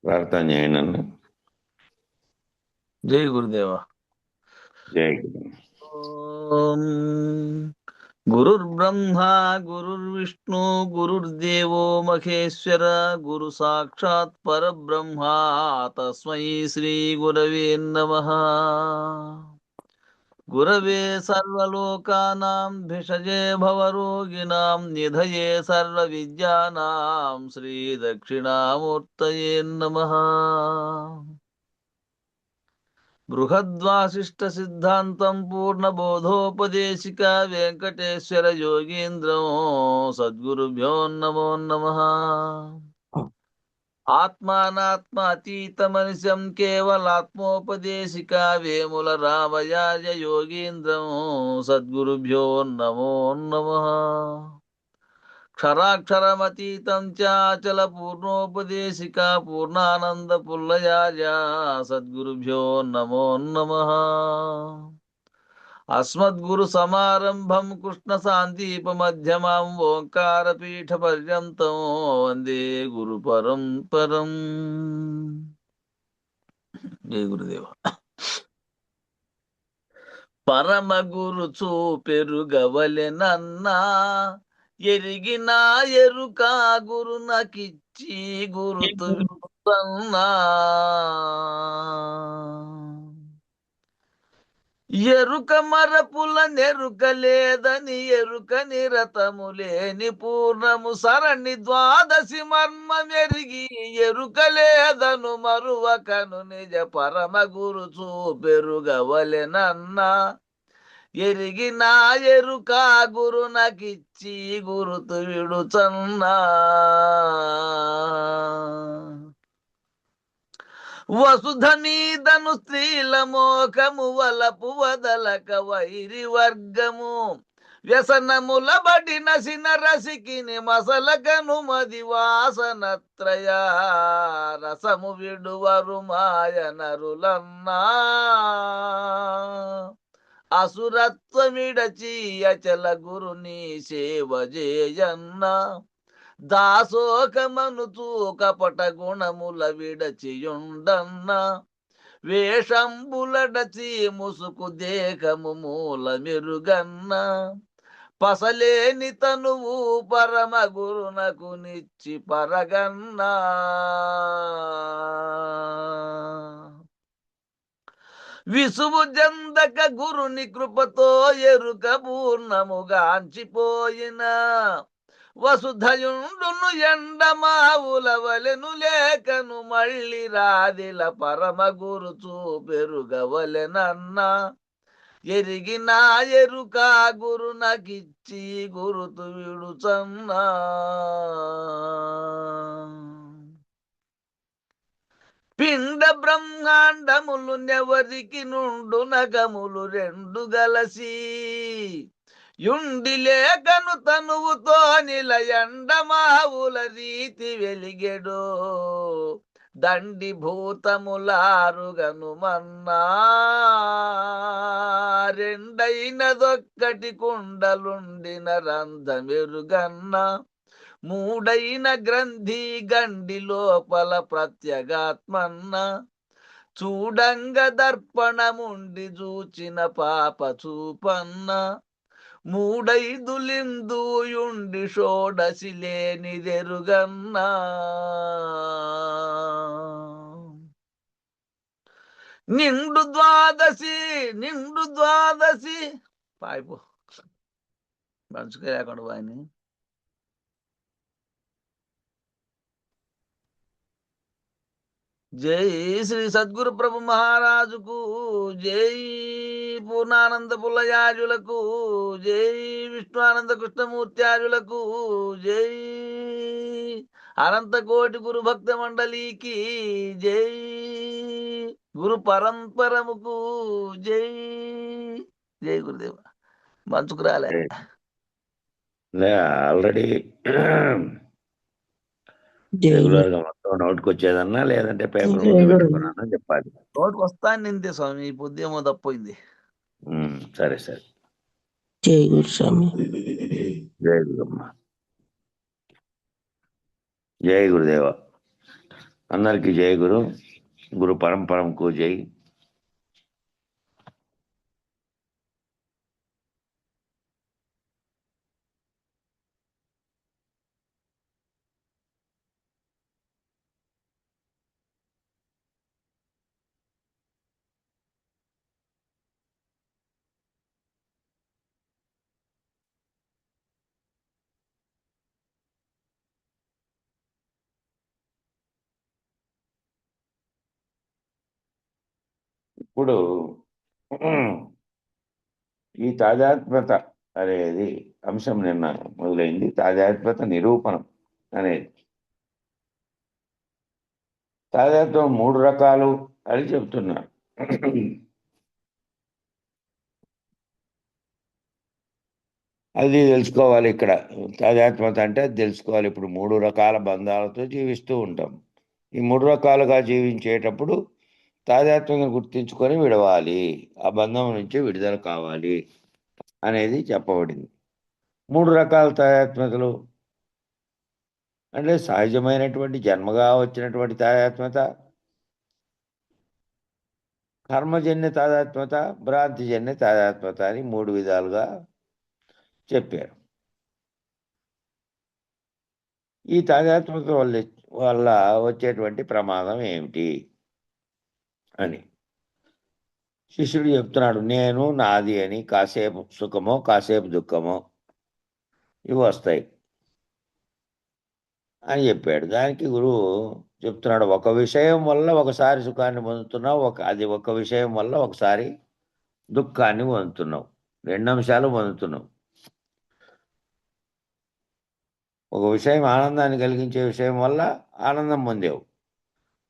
ప్రార్థన చేయండి. జై గురుదేవ. జై గురు. ఓం గురుర్బ్రహ్మా గురుర్విష్ణు గురుర్దేవో మహేశ్వర గురు సాక్షాత్ పరబ్రహ్మ తస్మై శ్రీ గురవే నమః. గురవే సర్వలోకానాం భిషజే భవరోగిణాం నిధయే సర్వ విద్యానాం శ్రీ దక్షిణామూర్తయే నమః. బృహద్వాసిష్ట సిద్ధాంతం పూర్ణబోధోపదేశిక వెంకటేశ్వర యోగీంద్రం సద్గురుభ్యో నమో నమః. ఆత్మానాత్మ అతీతమనిశం కేవలాత్మోపదేశిక వేముల రామయాజ యోగీంద్రం సద్గురుభ్యో నమో నమః. క్షరాక్షరమతీతం చాచల పూర్ణోపదేశిక పూర్ణానంద పుల్లయాజ సద్గురుభ్యో నమో నమః. అస్మద్గురు సమారంభం కృష్ణ శాంతిపమధ్యమాం ఓంకారపీఠ పర్యంతం వందే గురు పరంపరం. జయ గురుదేవ. పరమ గురు చూపెరుగవలెనన్నా ఎరిగిన ఎరుక గురు నకిచ్చి గురుతు విడుతున్నా. ఎరుక మరపుల నెరుక లేదని ఎరుక నిరతము లేని పూర్ణము సరణి ద్వాదశి మర్మ మెరిగి ఎరుక లేదను మరువకను నిజ పరమ గురు చూపెరుగవలెనన్నా ఎరిగిన ఎరుక గురు నకిచ్చి గురుతు విడుచన్నా. వసుధ మీదను స్త్రీల మోకము వలపు వదలక వైరి వర్గము వ్యసనముల బడి నసిన రసికిని మసలకను మది వాసనత్రయ రసము విడువరు మాయ నరులన్నా. అసురత్వమిడచి అచల గురుని సేవ చేయన్నా. దాసోకమనుచూ కపట గుణముల విడచియుండన్న వేషంబులడచి ముసుకు దేహము మూల మెరుగన్న. పసలేని తనువు పరమ గురునకు నిచ్చి పరగన్నా. విసువు జందక గురుని కృపతో ఎరుక పూర్ణముగాంచిపోయిన వసుధయుండును ఎండమావులవలెను లేకను మళ్ళీ రాదిల పరమ గురు చూపెరుగవలెనన్నా. ఎరిగిన ఎరుక గురు నకిచ్చి గురుతు విడుచన్నా. పిండ బ్రహ్మాండములు నెవరికి నుండు నగములు రెండు గలసి యుండి లేకను తనువుతో నిలయండమావుల రీతి వెలిగెడు దండి భూతములారుగను మన్నా. రెండైనదొక్కటి కుండలుండిన రంధమెరుగన్నా. మూడైన గ్రంథి గండి లోపల ప్రత్యగాత్మన్న. చూడంగ దర్పణముండి చూచిన పాప చూపన్న. మూడైదులిందుయుండి షోడసి లేనిదెరుగన్నా. నిండు ద్వాదశి పాయిపో మంచుగా లేకుండా వాయిని. జై శ్రీ సద్గురు ప్రభు మహారాజుకు జై. పూర్ణానంద పుల్లయాజులకు జై. విష్ణుఆనంద కృష్ణమూర్త్యాజులకు జై. అనంతకోటి గురు భక్త మండలికి జై. గురు పరంపరముకు జై. జై గురుదేవ. మంచుకు రాలే ఆల్రెడీ రెగ్యులర్ గా మొత్తం నోట్కి వచ్చేదన్నా లేదంటే పేపర్ ముందు పెట్టుకున్నా చెప్పాలి. నోటికి వస్తాను నిందే స్వామి. ఈ పొద్దేమో తప్పోయింది. సరే సరే. జై గురు స్వామి. జై గురమ్మ. జై గురుదేవ. అందరికీ జై గురు. గురు పరంపరంకు జై. ఇప్పుడు ఈ తాదాత్మ్యత అనేది అంశం నిన్న మొదలైంది. తాదాత్మ్యత నిరూపణం అనేది. తాదాత్మ్యం 3 రకాలు అని చెప్తున్నారు. అది తెలుసుకోవాలి. ఇక్కడ తాదాత్మ్యత అంటే అది తెలుసుకోవాలి. ఇప్పుడు 3 రకాల బంధాలతో జీవిస్తూ ఉంటాం. ఈ 3 రకాలుగా జీవించేటప్పుడు తాదాత్మ్యం గుర్తించుకొని విడవాలి, ఆ బంధం నుంచి విడుదల కావాలి అనేది చెప్పబడింది. 3 రకాల తాదాత్మ్యతలు అంటే సహజమైనటువంటి జన్మగా వచ్చినటువంటి తాదాత్మ్యత, కర్మజన్య తాదాత్మ్యత, భ్రాంతిజన్య తాదాత్మ్యత అని 3 విధాలుగా చెప్పారు. ఈ తాదాత్మ్యత వల్ల వచ్చేటువంటి ప్రమాదం ఏమిటి అని శిష్యుడు చెప్తున్నాడు. నేను నాది అని కాసేపు సుఖమో కాసేపు దుఃఖమో ఇవి వస్తాయి అని చెప్పాడు. దానికి గురువు చెప్తున్నాడు, ఒక విషయం వల్ల ఒకసారి సుఖాన్ని పొందుతున్నావు, అది ఒక విషయం వల్ల ఒకసారి దుఃఖాన్ని పొందుతున్నావు. 2 అంశాలు పొందుతున్నావు. ఒక విషయం ఆనందాన్ని కలిగించే విషయం వల్ల ఆనందం పొందావు,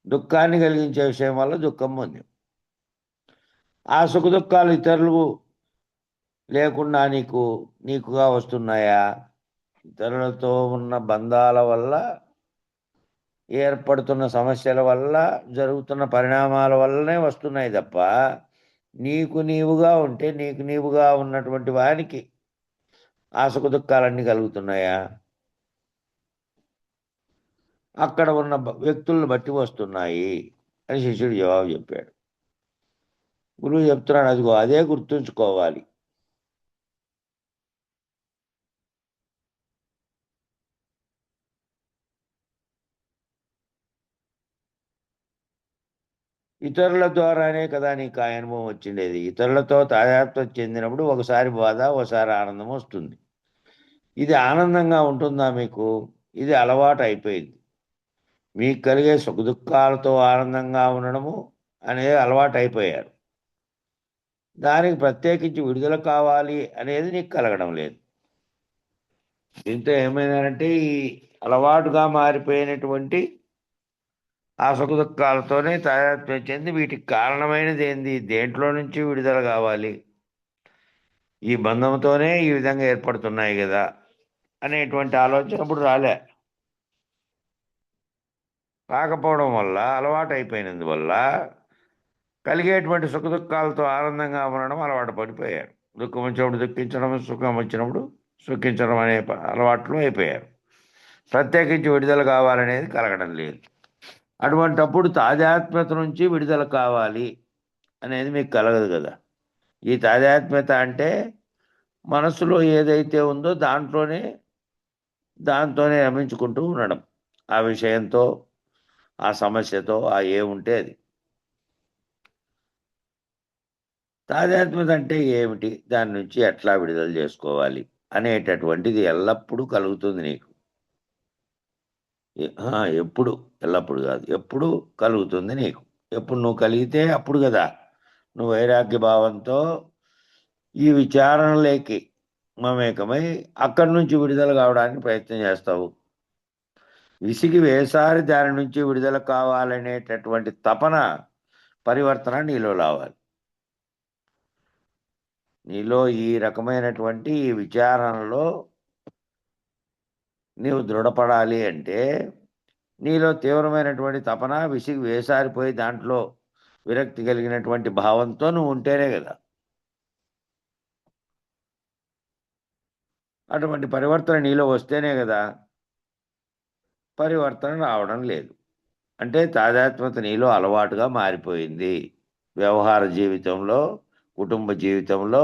దుఃఖాన్ని కలిగించే విషయం వల్ల దుఃఖం పొందావు. ఆ సుఖ దుఃఖాలు ఇతరులు లేకుండా నీకుగా వస్తున్నాయా? ఇతరులతో ఉన్న బంధాల వల్ల ఏర్పడుతున్న సమస్యల వల్ల జరుగుతున్న పరిణామాల వల్లనే వస్తున్నాయి తప్ప నీకు నీవుగా ఉంటే నీకు నీవుగా ఉన్నటువంటి వానికి ఆ సుఖ దుఃఖాలన్నీ కలుగుతున్నాయా? అక్కడ ఉన్న వ్యక్తులను బట్టి వస్తున్నాయి అని శిష్యుడు జవాబు చెప్పాడు. గురువు చెప్తున్నాడు, అదిగో అదే గుర్తుంచుకోవాలి. ఇతరుల ద్వారానే కదా నీకు ఆ అనుభవం వచ్చిండేది. ఇతరులతో తాదాత్మ్యం చెందినప్పుడు ఒకసారి బాధ, ఒకసారి ఆనందం వస్తుంది. ఇది ఆనందంగా ఉంటుందా మీకు? ఇది అలవాటు అయిపోయింది. మీకు కలిగే సుఖ దుఃఖాలతో ఆనందంగా ఉండడము అనేది అలవాటు అయిపోయారు. దానికి ప్రత్యేకించి విడుదల కావాలి అనేది నీకు కలగడం లేదు. దీంతో ఏమైందంటే ఈ అలవాటుగా మారిపోయినటువంటి ఆ సుఖ దుఃఖాలతోనే తాదాత్మ్యం చెంది వీటికి కారణమైనది ఏంది, దేంట్లో నుంచి విడుదల కావాలి, ఈ బంధంతోనే ఈ విధంగా ఏర్పడుతున్నాయి కదా అనేటువంటి ఆలోచన ఇప్పుడు రాకపోవడం వల్ల, అలవాటు అయిపోయినందువల్ల కలిగేటువంటి సుఖ దుఃఖాలతో ఆనందంగా ఉండడం అలవాటు పడిపోయారు. దుఃఖం వచ్చినప్పుడు దుఃఖించడం, సుఖం వచ్చినప్పుడు సుఖించడం అనే అలవాట్లు అయిపోయారు. ప్రత్యేకించి విడుదల కావాలనేది కలగడం లేదు. అటువంటప్పుడు తాదాత్మ్యత నుంచి విడుదల కావాలి అనేది మీకు కలగదు కదా. ఈ తాదాత్మ్యత అంటే మనసులో ఏదైతే ఉందో దాంతోనే రమించుకుంటూ ఉండడం, ఆ విషయంతో, ఆ సమస్యతో, ఆ ఏముంటే అది. తాదాత్మ్యత అంటే ఏమిటి, దాని నుంచి ఎట్లా విడుదల చేసుకోవాలి అనేటటువంటిది ఎల్లప్పుడూ కలుగుతుంది నీకు. ఎప్పుడు, ఎల్లప్పుడు కాదు, ఎప్పుడు కలుగుతుంది నీకు. ఎప్పుడు నువ్వు కలిగితే అప్పుడు కదా నువ్వు వైరాగ్య భావంతో ఈ విచారణలోకి మమేకమై అక్కడి నుంచి విడుదల కావడానికి ప్రయత్నం చేస్తావు. విసిగి వేసారి దాని నుంచి విడుదల కావాలనేటటువంటి తపన, పరివర్తన నీలో రావాలి. నీలో ఈ రకమైనటువంటి ఈ విచారణలో నీవు దృఢపడాలి అంటే నీలో తీవ్రమైనటువంటి తపన, విసిగి వేసారిపోయి దాంట్లో విరక్తి కలిగినటువంటి భావంతో నువ్వు ఉంటేనే కదా. అటువంటి పరివర్తన నీలో వస్తేనే కదా. పరివర్తన రావడం లేదు. అంటే తాదాత్మ్యత నీలో అలవాటుగా మారిపోయింది. వ్యవహార జీవితంలో, కుటుంబ జీవితంలో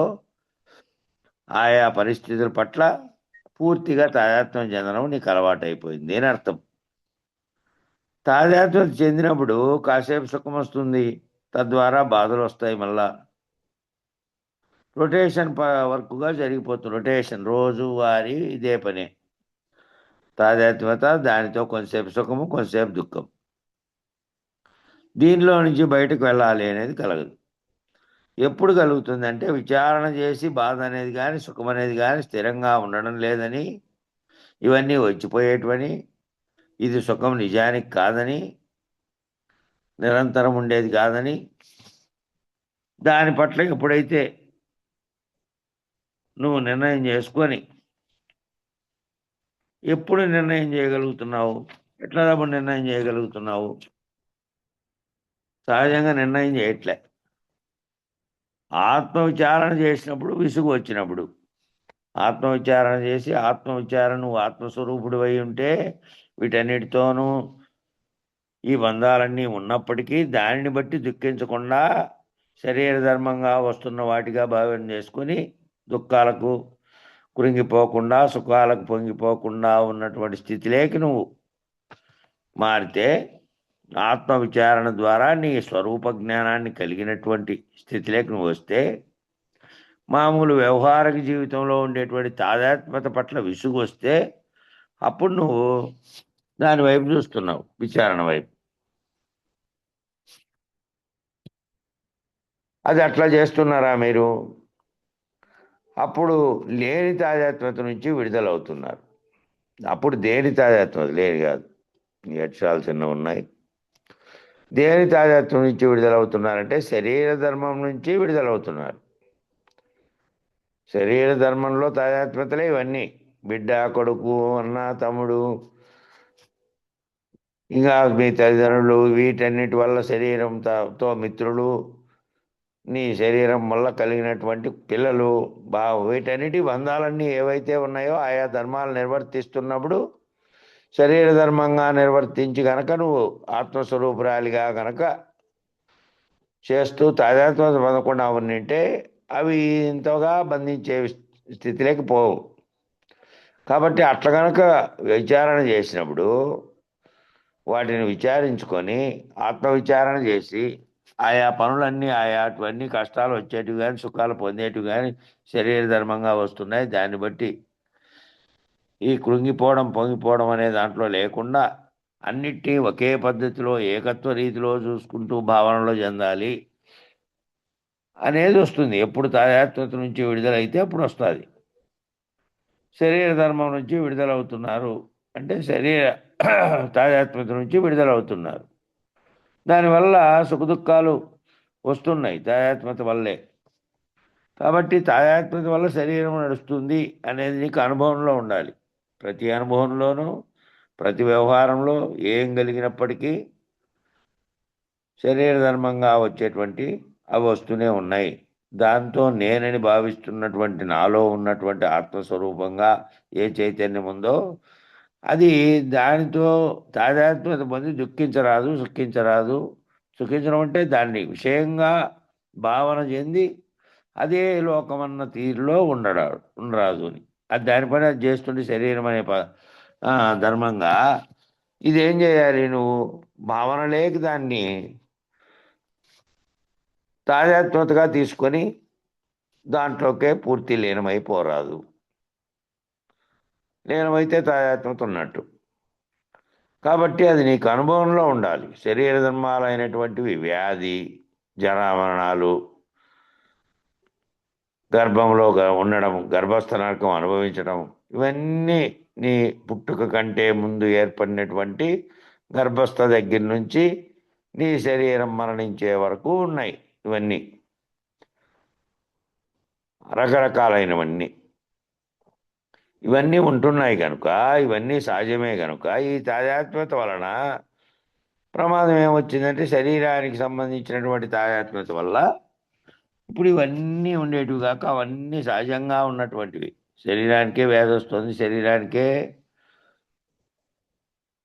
ఆయా పరిస్థితుల పట్ల పూర్తిగా తాదాత్మ్యం చెందడం నీకు అలవాటైపోయింది అని అర్థం. తాదాత్మ్యత చెందినప్పుడు కాసేపు సుఖం వస్తుంది, తద్వారా బాధలు వస్తాయి. మళ్ళా రొటేషన్ వర్క్గా జరిగిపోతుంది. రొటేషన్ రోజువారీ ఇదే పని. తాదాత్మ్యత, దానితో కొంతసేపు సుఖము, కొంతసేపు దుఃఖం. దీనిలో నుంచి బయటకు వెళ్ళాలి అనేది కలగదు. ఎప్పుడు కలుగుతుంది అంటే విచారణ చేసి బాధ అనేది కానీ సుఖం అనేది కానీ స్థిరంగా ఉండడం లేదని, ఇవన్నీ వచ్చిపోయేటివని, ఇది సుఖం నిజానికి కాదని, నిరంతరం ఉండేది కాదని, దాని పట్ల ఎప్పుడైతే నువ్వు నిర్ణయం చేసుకొని ఎప్పుడు నిర్ణయం చేయగలుగుతున్నావు, ఎట్లా తప్పుడు నిర్ణయం చేయగలుగుతున్నావు? సహజంగా నిర్ణయం చేయట్లే. ఆత్మవిచారణ చేసినప్పుడు, విసుగు వచ్చినప్పుడు ఆత్మవిచారణ చేసి, ఆత్మవిచారణ నువ్వు ఆత్మస్వరూపుడు అయి ఉంటే వీటన్నిటితోనూ ఈ బంధాలన్నీ ఉన్నప్పటికీ దానిని బట్టి దుఃఖించకుండా శరీర ధర్మంగా వస్తున్న వాటిగా భావన చేసుకుని దుఃఖాలకు కృంగిపోకుండా, సుఖాలకు పొంగిపోకుండా ఉన్నటువంటి స్థితిలోకి నువ్వు మారితే, ఆత్మవిచారణ ద్వారా నీ స్వరూప జ్ఞానాన్ని కలిగినటువంటి స్థితిలోకి నువ్వు వస్తే, మామూలు వ్యవహారిక జీవితంలో ఉండేటువంటి తాదాత్మ్యత పట్ల విసుగు వస్తే, అప్పుడు నువ్వు దాని వైపు చూస్తున్నావు, విచారణ వైపు. అది అట్లా చేస్తున్నారా మీరు? అప్పుడు లేని తాదాత్మ్యత నుంచి విడుదలవుతున్నారు. అప్పుడు దేని తాదాత్మ్యత లేని కాదు, ఈ అక్షరాలు చిన్న ఉన్నాయి. దేని తాదాత్మ్యం నుంచి విడుదలవుతున్నారంటే శరీర ధర్మం నుంచి విడుదలవుతున్నారు. శరీర ధర్మంలో తాదాత్మ్యతలే ఇవన్నీ. బిడ్డ, కొడుకు, అన్న, తమ్ముడు, ఇంకా మీ తల్లిదండ్రులు, వీటన్నిటి వల్ల శరీరంతో మిత్రులు, నీ శరీరం వల్ల కలిగినటువంటి పిల్లలు, వీటన్నిటి బంధాలన్నీ ఏవైతే ఉన్నాయో ఆయా ధర్మాలు నిర్వర్తిస్తున్నప్పుడు, శరీర ధర్మంగా నిర్వర్తించి గనక నువ్వు ఆత్మస్వరూపురాలిగా గనక చేస్తూ తాదాత్మ్యత పొందకుండా ఉన్నంటే అవి ఇంతగా బంధించే స్థితిలోకి పోవు. కాబట్టి అట్లా గనక విచారణ చేసినప్పుడు వాటిని విచారించుకొని ఆత్మవిచారణ చేసి ఆయా పనులన్నీ, అటువన్నీ కష్టాలు వచ్చేటివి కానీ సుఖాలు పొందేటివి కానీ శరీర ధర్మంగా వస్తున్నాయి. దాన్ని బట్టి ఈ కృంగిపోవడం, పొంగిపోవడం అనే దాంట్లో లేకుండా అన్నిటినీ ఒకే పద్ధతిలో ఏకత్వ రీతిలో చూసుకుంటూ భావనలో చెందాలి అనేది వస్తుంది. ఎప్పుడు తాదాత్మ్యత నుంచి విడుదలైతే అప్పుడు వస్తుంది. శరీర ధర్మం నుంచి విడుదలవుతున్నారు అంటే శరీర తాదాత్మ్యత నుంచి విడుదలవుతున్నారు. దానివల్ల సుఖదుఖాలు వస్తున్నాయి తాదాత్మ్యత వల్లే. కాబట్టి తాదాత్మ్యత వల్ల శరీరం నడుస్తుంది అనేది నీకు అనుభవంలో ఉండాలి. ప్రతి అనుభవంలోనూ, ప్రతి వ్యవహారంలో ఏం కలిగినప్పటికీ శరీర ధర్మంగా వచ్చేటువంటి అవి వస్తూనే ఉన్నాయి. దాంతో నేనని భావిస్తున్నటువంటి నాలో ఉన్నటువంటి ఆత్మస్వరూపంగా ఏ చైతన్యం ఉందో అది దానితో తాదాత్మ్యత పొంది దుఃఖించరాదు, సుఖించరాదు. సుఖించడం అంటే దాన్ని విషయంగా భావన చెంది అదే లోకమన్న తీరులో ఉండరాదు అని. అది దానిపైన అది చేస్తుంటే శరీరం అనే ధర్మంగా ఇదేం చేయాలి? నువ్వు భావన లేక దాన్ని తాదాత్మ్యతగా తీసుకొని దాంట్లోకే పూర్తి లీనమైపోరాదు. లీనమైతే తాదాత్మ్యత ఉన్నట్టు. కాబట్టి అది నీకు అనుభవంలో ఉండాలి. శరీర ధర్మాలైనటువంటివి వ్యాధి, జరామరణాలు, గర్భంలో ఉండడం, గర్భస్థ నరకం అనుభవించడం, ఇవన్నీ నీ పుట్టుక కంటే ముందు ఏర్పడినటువంటి గర్భస్థ దగ్గర నుంచి నీ శరీరం మరణించే వరకు ఉన్నాయి. ఇవన్నీ రకరకాలైనవన్నీ ఇవన్నీ ఉంటున్నాయి కనుక, ఇవన్నీ సహజమే కనుక ఈ తాదాత్మ్యత వలన ప్రమాదం ఏమొచ్చిందంటే శరీరానికి సంబంధించినటువంటి తాదాత్మ్యత వల్ల ఇప్పుడు ఇవన్నీ ఉండేటివి కాక అవన్నీ సహజంగా ఉన్నటువంటివి. శరీరానికే వ్యాధి వస్తుంది, శరీరానికే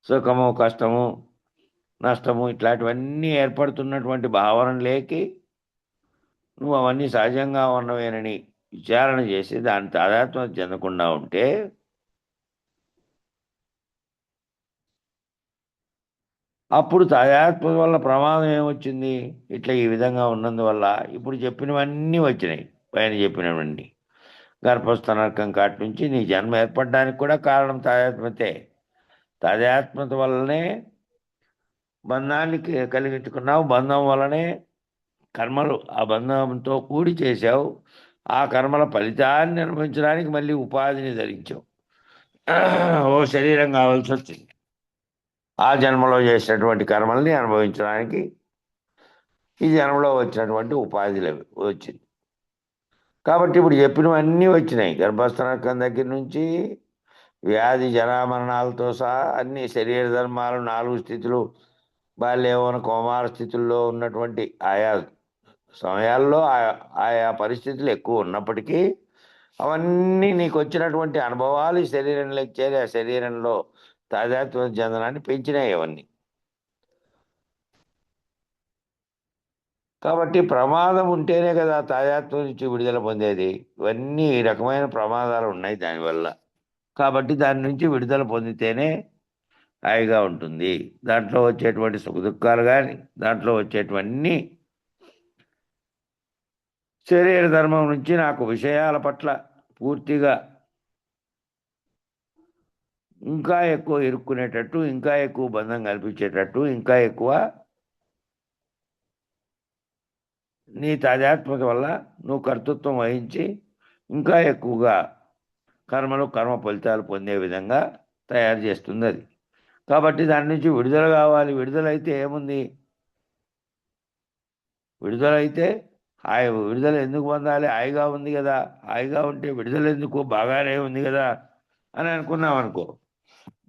సుఖము, కష్టము, నష్టము ఇట్లాంటివన్నీ ఏర్పడుతున్నటువంటి భావన లేకి నువ్వు అవన్నీ సహజంగా ఉన్నవేనని విచారణ చేసి దాని తాదాత్మ్యం చెందకుండా ఉంటే అప్పుడు తాదాత్మ్యం వల్ల ప్రమాదం ఏమొచ్చింది? ఇట్లా ఈ విధంగా ఉన్నందువల్ల ఇప్పుడు చెప్పినవన్నీ వచ్చినాయి. పైన చెప్పినవన్నీ గర్భస్థ నరకం కాటి నుంచి నీ జన్మ ఏర్పడడానికి కూడా కారణం తాదాత్మ్యతే. తాదాత్మ్యత వల్లనే బంధాన్ని కలిగించుకున్నావు. బంధం వల్లనే కర్మలు ఆ బంధంతో కూడి చేశావు. ఆ కర్మల ఫలితాన్ని అనుభవించడానికి మళ్ళీ ఉపాధిని ధరించావు. ఓ శరీరం కావాల్సి వచ్చింది. ఆ జన్మలో చేసినటువంటి కర్మల్ని అనుభవించడానికి ఈ జన్మలో వచ్చినటువంటి ఉపాధులు వచ్చింది. కాబట్టి ఇప్పుడు చెప్పినవన్నీ వచ్చినాయి. గర్భస్థ నరకం దగ్గర నుంచి వ్యాధి జరామరణాలతో సహా అన్ని శరీర ధర్మాలు 4 స్థితులు, బాల్యవన కౌమార స్థితుల్లో ఉన్నటువంటి ఆయా సమయాల్లో ఆయా పరిస్థితులు ఎక్కువ ఉన్నప్పటికీ అవన్నీ నీకు వచ్చినటువంటి అనుభవాలు ఈ శరీరంలోకి చేరి ఆ శరీరంలో తాదాత్మ్య చెందనాన్ని పెంచినాయి అవన్నీ. కాబట్టి ప్రమాదం ఉంటేనే కదా తాదాత్మ్యం నుంచి విడుదల పొందేది. ఇవన్నీ ఈ రకమైన ప్రమాదాలు ఉన్నాయి దానివల్ల. కాబట్టి దాని నుంచి విడుదల పొందితేనే హాయిగా ఉంటుంది. దాంట్లో వచ్చేటువంటి సుఖదుఖాలు కానీ దాంట్లో వచ్చేటువంటి శరీర ధర్మం నుంచి నాకు విషయాల పట్ల పూర్తిగా ఇంకా ఎక్కువ ఇరుక్కునేటట్టు, ఇంకా ఎక్కువ బంధం కల్పించేటట్టు, ఇంకా ఎక్కువ నీ తాదాత్మ్యత వల్ల నువ్వు కర్తృత్వం వహించి ఇంకా ఎక్కువగా కర్మ ఫలితాలు పొందే విధంగా తయారు చేస్తుంది అది. కాబట్టి దాని నుంచి విడుదల కావాలి. విడుదలైతే ఏముంది? విడుదలైతే విడుదల ఎందుకు పొందాలి? హాయిగా ఉంది కదా, హాయిగా ఉంటే విడుదల ఎందుకు, బాగానే ఉంది కదా అని అనుకున్నాం అనుకో.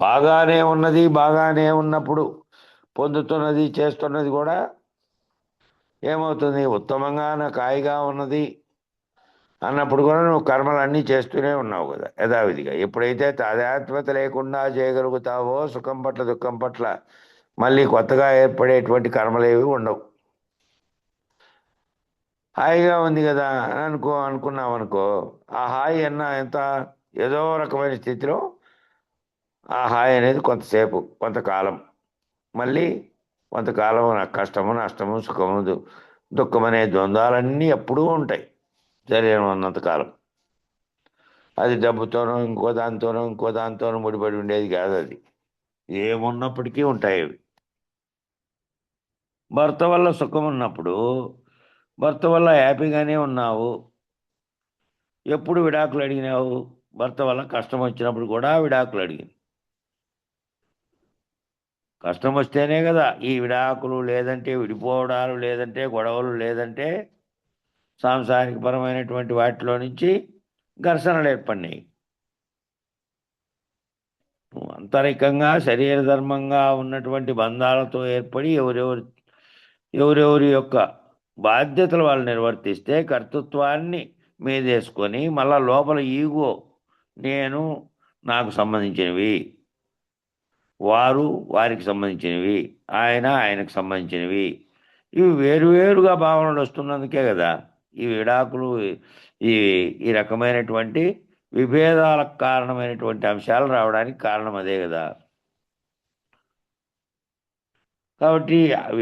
బాగానే ఉన్నది, బాగానే ఉన్నప్పుడు పొందుతున్నది చేస్తున్నది కూడా ఏమవుతుంది? ఉత్తమంగా నాకు హాయిగా ఉన్నది అన్నప్పుడు కూడా నువ్వు కర్మలన్నీ చేస్తూనే ఉన్నావు కదా యథావిధిగా. ఎప్పుడైతే తాదాత్మ్యత లేకుండా చేయగలుగుతావో సుఖం పట్ల దుఃఖం పట్ల మళ్ళీ కొత్తగా ఏర్పడేటువంటి కర్మలేవి ఉండవు. హాయిగా ఉంది కదా అని అనుకున్నాం అనుకో, ఆ హాయి ఎంత ఏదో రకమైన స్థితిలో ఆ హాయి అనేది కొంతసేపు కొంతకాలం, మళ్ళీ కొంతకాలం కష్టము నష్టము సుఖము దుఃఖం అనే ద్వంద్వాలన్నీ ఎప్పుడూ ఉంటాయి శరీరం ఉన్నంతకాలం. అది డబ్బుతోనో ఇంకో దాంతోనో ముడిపడి ఉండేది కాదు. అది ఏమున్నప్పటికీ ఉంటాయి. భర్త వల్ల సుఖం ఉన్నప్పుడు భర్త వల్ల హ్యాపీగానే ఉన్నావు. ఎప్పుడు విడాకులు అడిగినావు? భర్త వల్ల కష్టం వచ్చినప్పుడు కూడా విడాకులు అడిగింది. కష్టం వస్తేనే కదా ఈ విడాకులు, లేదంటే విడిపోవడాలు, లేదంటే గొడవలు, లేదంటే సాంసారిక పరమైనటువంటి వాటిలో నుంచి ఘర్షణలు ఏర్పడినాయి. అంతరికంగా శరీర ధర్మంగా ఉన్నటువంటి బంధాలతో ఏర్పడి ఎవరెవరి యొక్క బాధ్యతలు వాళ్ళు నిర్వర్తిస్తే కర్తృత్వాన్ని మీదేసుకొని మళ్ళా లోపల ఈగో, నేను నాకు సంబంధించినవి, వారు వారికి సంబంధించినవి, ఆయనకు సంబంధించినవి, ఇవి వేరువేరుగా భావనలు వస్తున్నందుకే కదా ఈ విడాకులు, ఈ ఈ రకమైనటువంటి విభేదాలకు కారణమైనటువంటి అంశాలు రావడానికి కారణం అదే కదా. కాబట్టి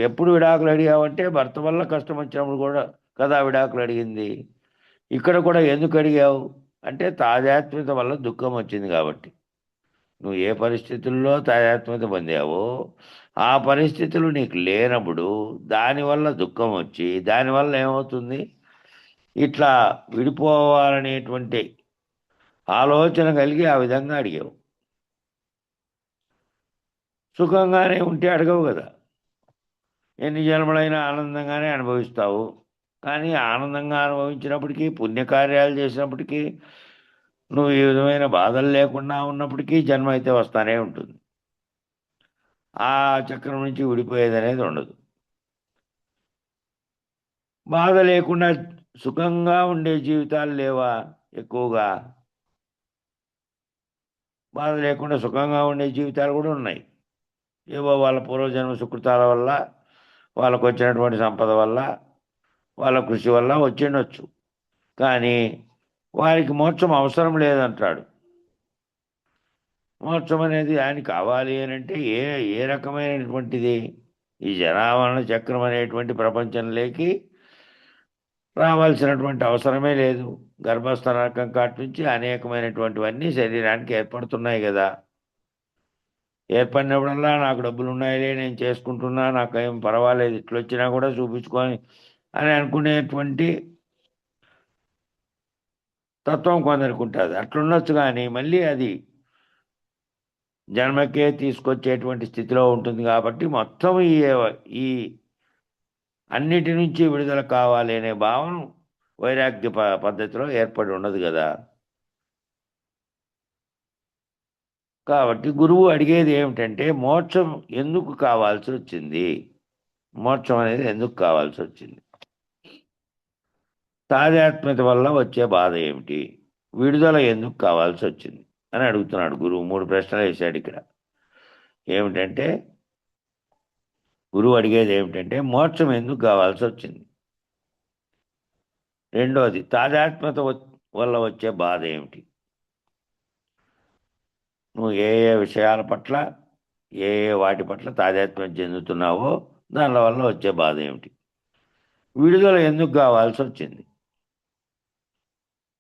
ఎప్పుడు విడాకులు అడిగావంటే భర్త వల్ల కష్టం వచ్చినప్పుడు కూడా కదా విడాకులు అడిగింది. ఇక్కడ కూడా ఎందుకు అడిగావు అంటే తాదాత్మ్యత వల్ల దుఃఖం వచ్చింది కాబట్టి. నువ్వు ఏ పరిస్థితుల్లో తాదాత్మ్యత పొందావో ఆ పరిస్థితులు నీకు లేనప్పుడు దానివల్ల దుఃఖం వచ్చి దానివల్ల ఏమవుతుంది? ఇట్లా విడిపోవాలనేటువంటి ఆలోచన కలిగి ఆ విధంగా అడిగావు. సుఖంగానే ఉంటే అడగవు కదా. ఎన్ని జన్మలైనా ఆనందంగానే అనుభవిస్తావు. కానీ ఆనందంగా అనుభవించినప్పటికీ, పుణ్యకార్యాలు చేసినప్పటికీ, నువ్వు ఈ విధమైన బాధలు లేకుండా ఉన్నప్పటికీ జన్మ అయితే వస్తానే ఉంటుంది. ఆ చక్రం నుంచి విడిపోయేది అనేది ఉండదు. బాధ లేకుండా సుఖంగా ఉండే జీవితాలు లేవా? ఎక్కువగా బాధ లేకుండా సుఖంగా ఉండే జీవితాలు కూడా ఉన్నాయి. ఏవో వాళ్ళ పూర్వజన్మ సుకృతాల వల్ల, వాళ్ళకు వచ్చినటువంటి సంపద వల్ల, వాళ్ళ కృషి వల్ల వచ్చిండొచ్చు. కానీ వారికి మోక్షం అవసరం లేదంటాడు. మోక్షం అనేది ఆయన కావాలి అని అంటే ఏ ఏ రకమైనటువంటిది? ఈ జనావరణ చక్రం అనేటువంటి ప్రపంచంలోకి రావాల్సినటువంటి అవసరమే లేదు. గర్భస్థ నరకం కాటి నుంచి అనేకమైనటువంటివన్నీ శరీరానికి ఏర్పడుతున్నాయి కదా. ఏర్పడినప్పుడల్లా నాకు డబ్బులు ఉన్నాయిలే, నేను చేసుకుంటున్నా, నాకేం పర్వాలేదు, ఇట్లొచ్చినా కూడా చూపించుకొని అని అనుకునేటువంటి తత్వం కొందరికి ఉంటుంది. అట్లుండొచ్చు, కానీ మళ్ళీ అది జన్మకే తీసుకొచ్చేటువంటి స్థితిలో ఉంటుంది. కాబట్టి మొత్తం ఈ అన్నిటి నుంచి విడుదల కావాలి అనే భావన వైరాగ్య పద్ధతిలో ఏర్పడి ఉండదు కదా. కాబట్టి గురువు అడిగేది ఏమిటంటే మోక్షం ఎందుకు కావాల్సి వచ్చింది, మోక్షం అనేది ఎందుకు కావాల్సి వచ్చింది, తాదాత్మ్యత వల్ల వచ్చే బాధ ఏమిటి, విడుదల ఎందుకు కావాల్సి వచ్చింది అని అడుగుతున్నాడు గురువు. 3 ప్రశ్నలు వేశాడు ఇక్కడ. ఏమిటంటే గురువు అడిగేది ఏమిటంటే మోక్షం ఎందుకు కావాల్సి వచ్చింది, రెండోది తాదాత్మ్యత వల్ల వచ్చే బాధ ఏమిటి, నువ్వు ఏ ఏ విషయాల పట్ల ఏ ఏ వాటి పట్ల తాదాత్మ్యం చెందుతున్నావో దానిల వల్ల వచ్చే బాధ ఏమిటి, విడుదల ఎందుకు కావాల్సి వచ్చింది,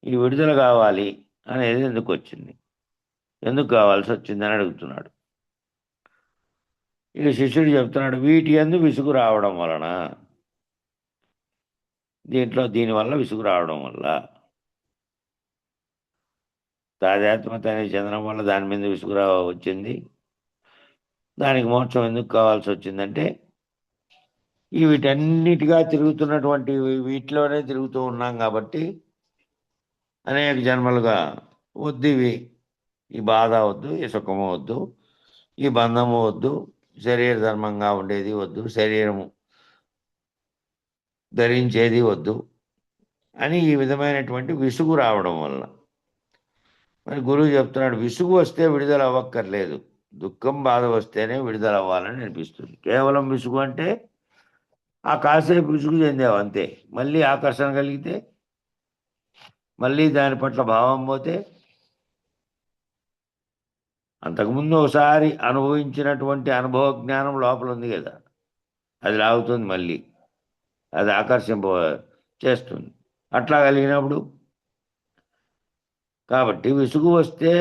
ఈ విడుదల కావాలి అనేది ఎందుకు వచ్చింది, ఎందుకు కావాల్సి వచ్చింది అని అడుగుతున్నాడు. ఇక శిష్యుడు చెప్తున్నాడు, వీటి యందు విసుగు రావడం వలన, దీనివల్ల విసుగు రావడం వల్ల, తాదాత్మ్యత అనేది చెందడం వల్ల దాని మీద విసుగు వచ్చింది. దానికి మోక్షం ఎందుకు కావాల్సి వచ్చిందంటే వీటన్నిటిగా తిరుగుతున్నటువంటి వీటిలోనే తిరుగుతూ ఉన్నాం కాబట్టి అనేక జన్మలుగా వద్దు ఇవి, ఈ బాధ వద్దు, ఈ సుఖము వద్దు, ఈ బంధము వద్దు, శరీర ధర్మంగా ఉండేది వద్దు, శరీరము ధరించేది వద్దు అని ఈ విధమైనటువంటి విసుగు రావడం వల్ల. మరి గురువు చెప్తున్నాడు, విసుగు వస్తే విడుదల అవ్వక్కర్లేదు, దుఃఖం బాధ వస్తేనే విడుదల అవ్వాలని అనిపిస్తుంది. కేవలం విసుగు అంటే ఆ కాసేపు విసుగు చెందావు అంతే, మళ్ళీ ఆకర్షణ కలిగితే, మళ్ళీ దాని పట్ల భావం పోతే, అంతకుముందు ఒకసారి అనుభవించినటువంటి అనుభవ జ్ఞానం లోపల ఉంది కదా, అది లాగుతుంది, మళ్ళీ అది ఆకర్షింప చేస్తుంది. అట్లా కలిగినప్పుడు కాబట్టి విసుగు వస్తే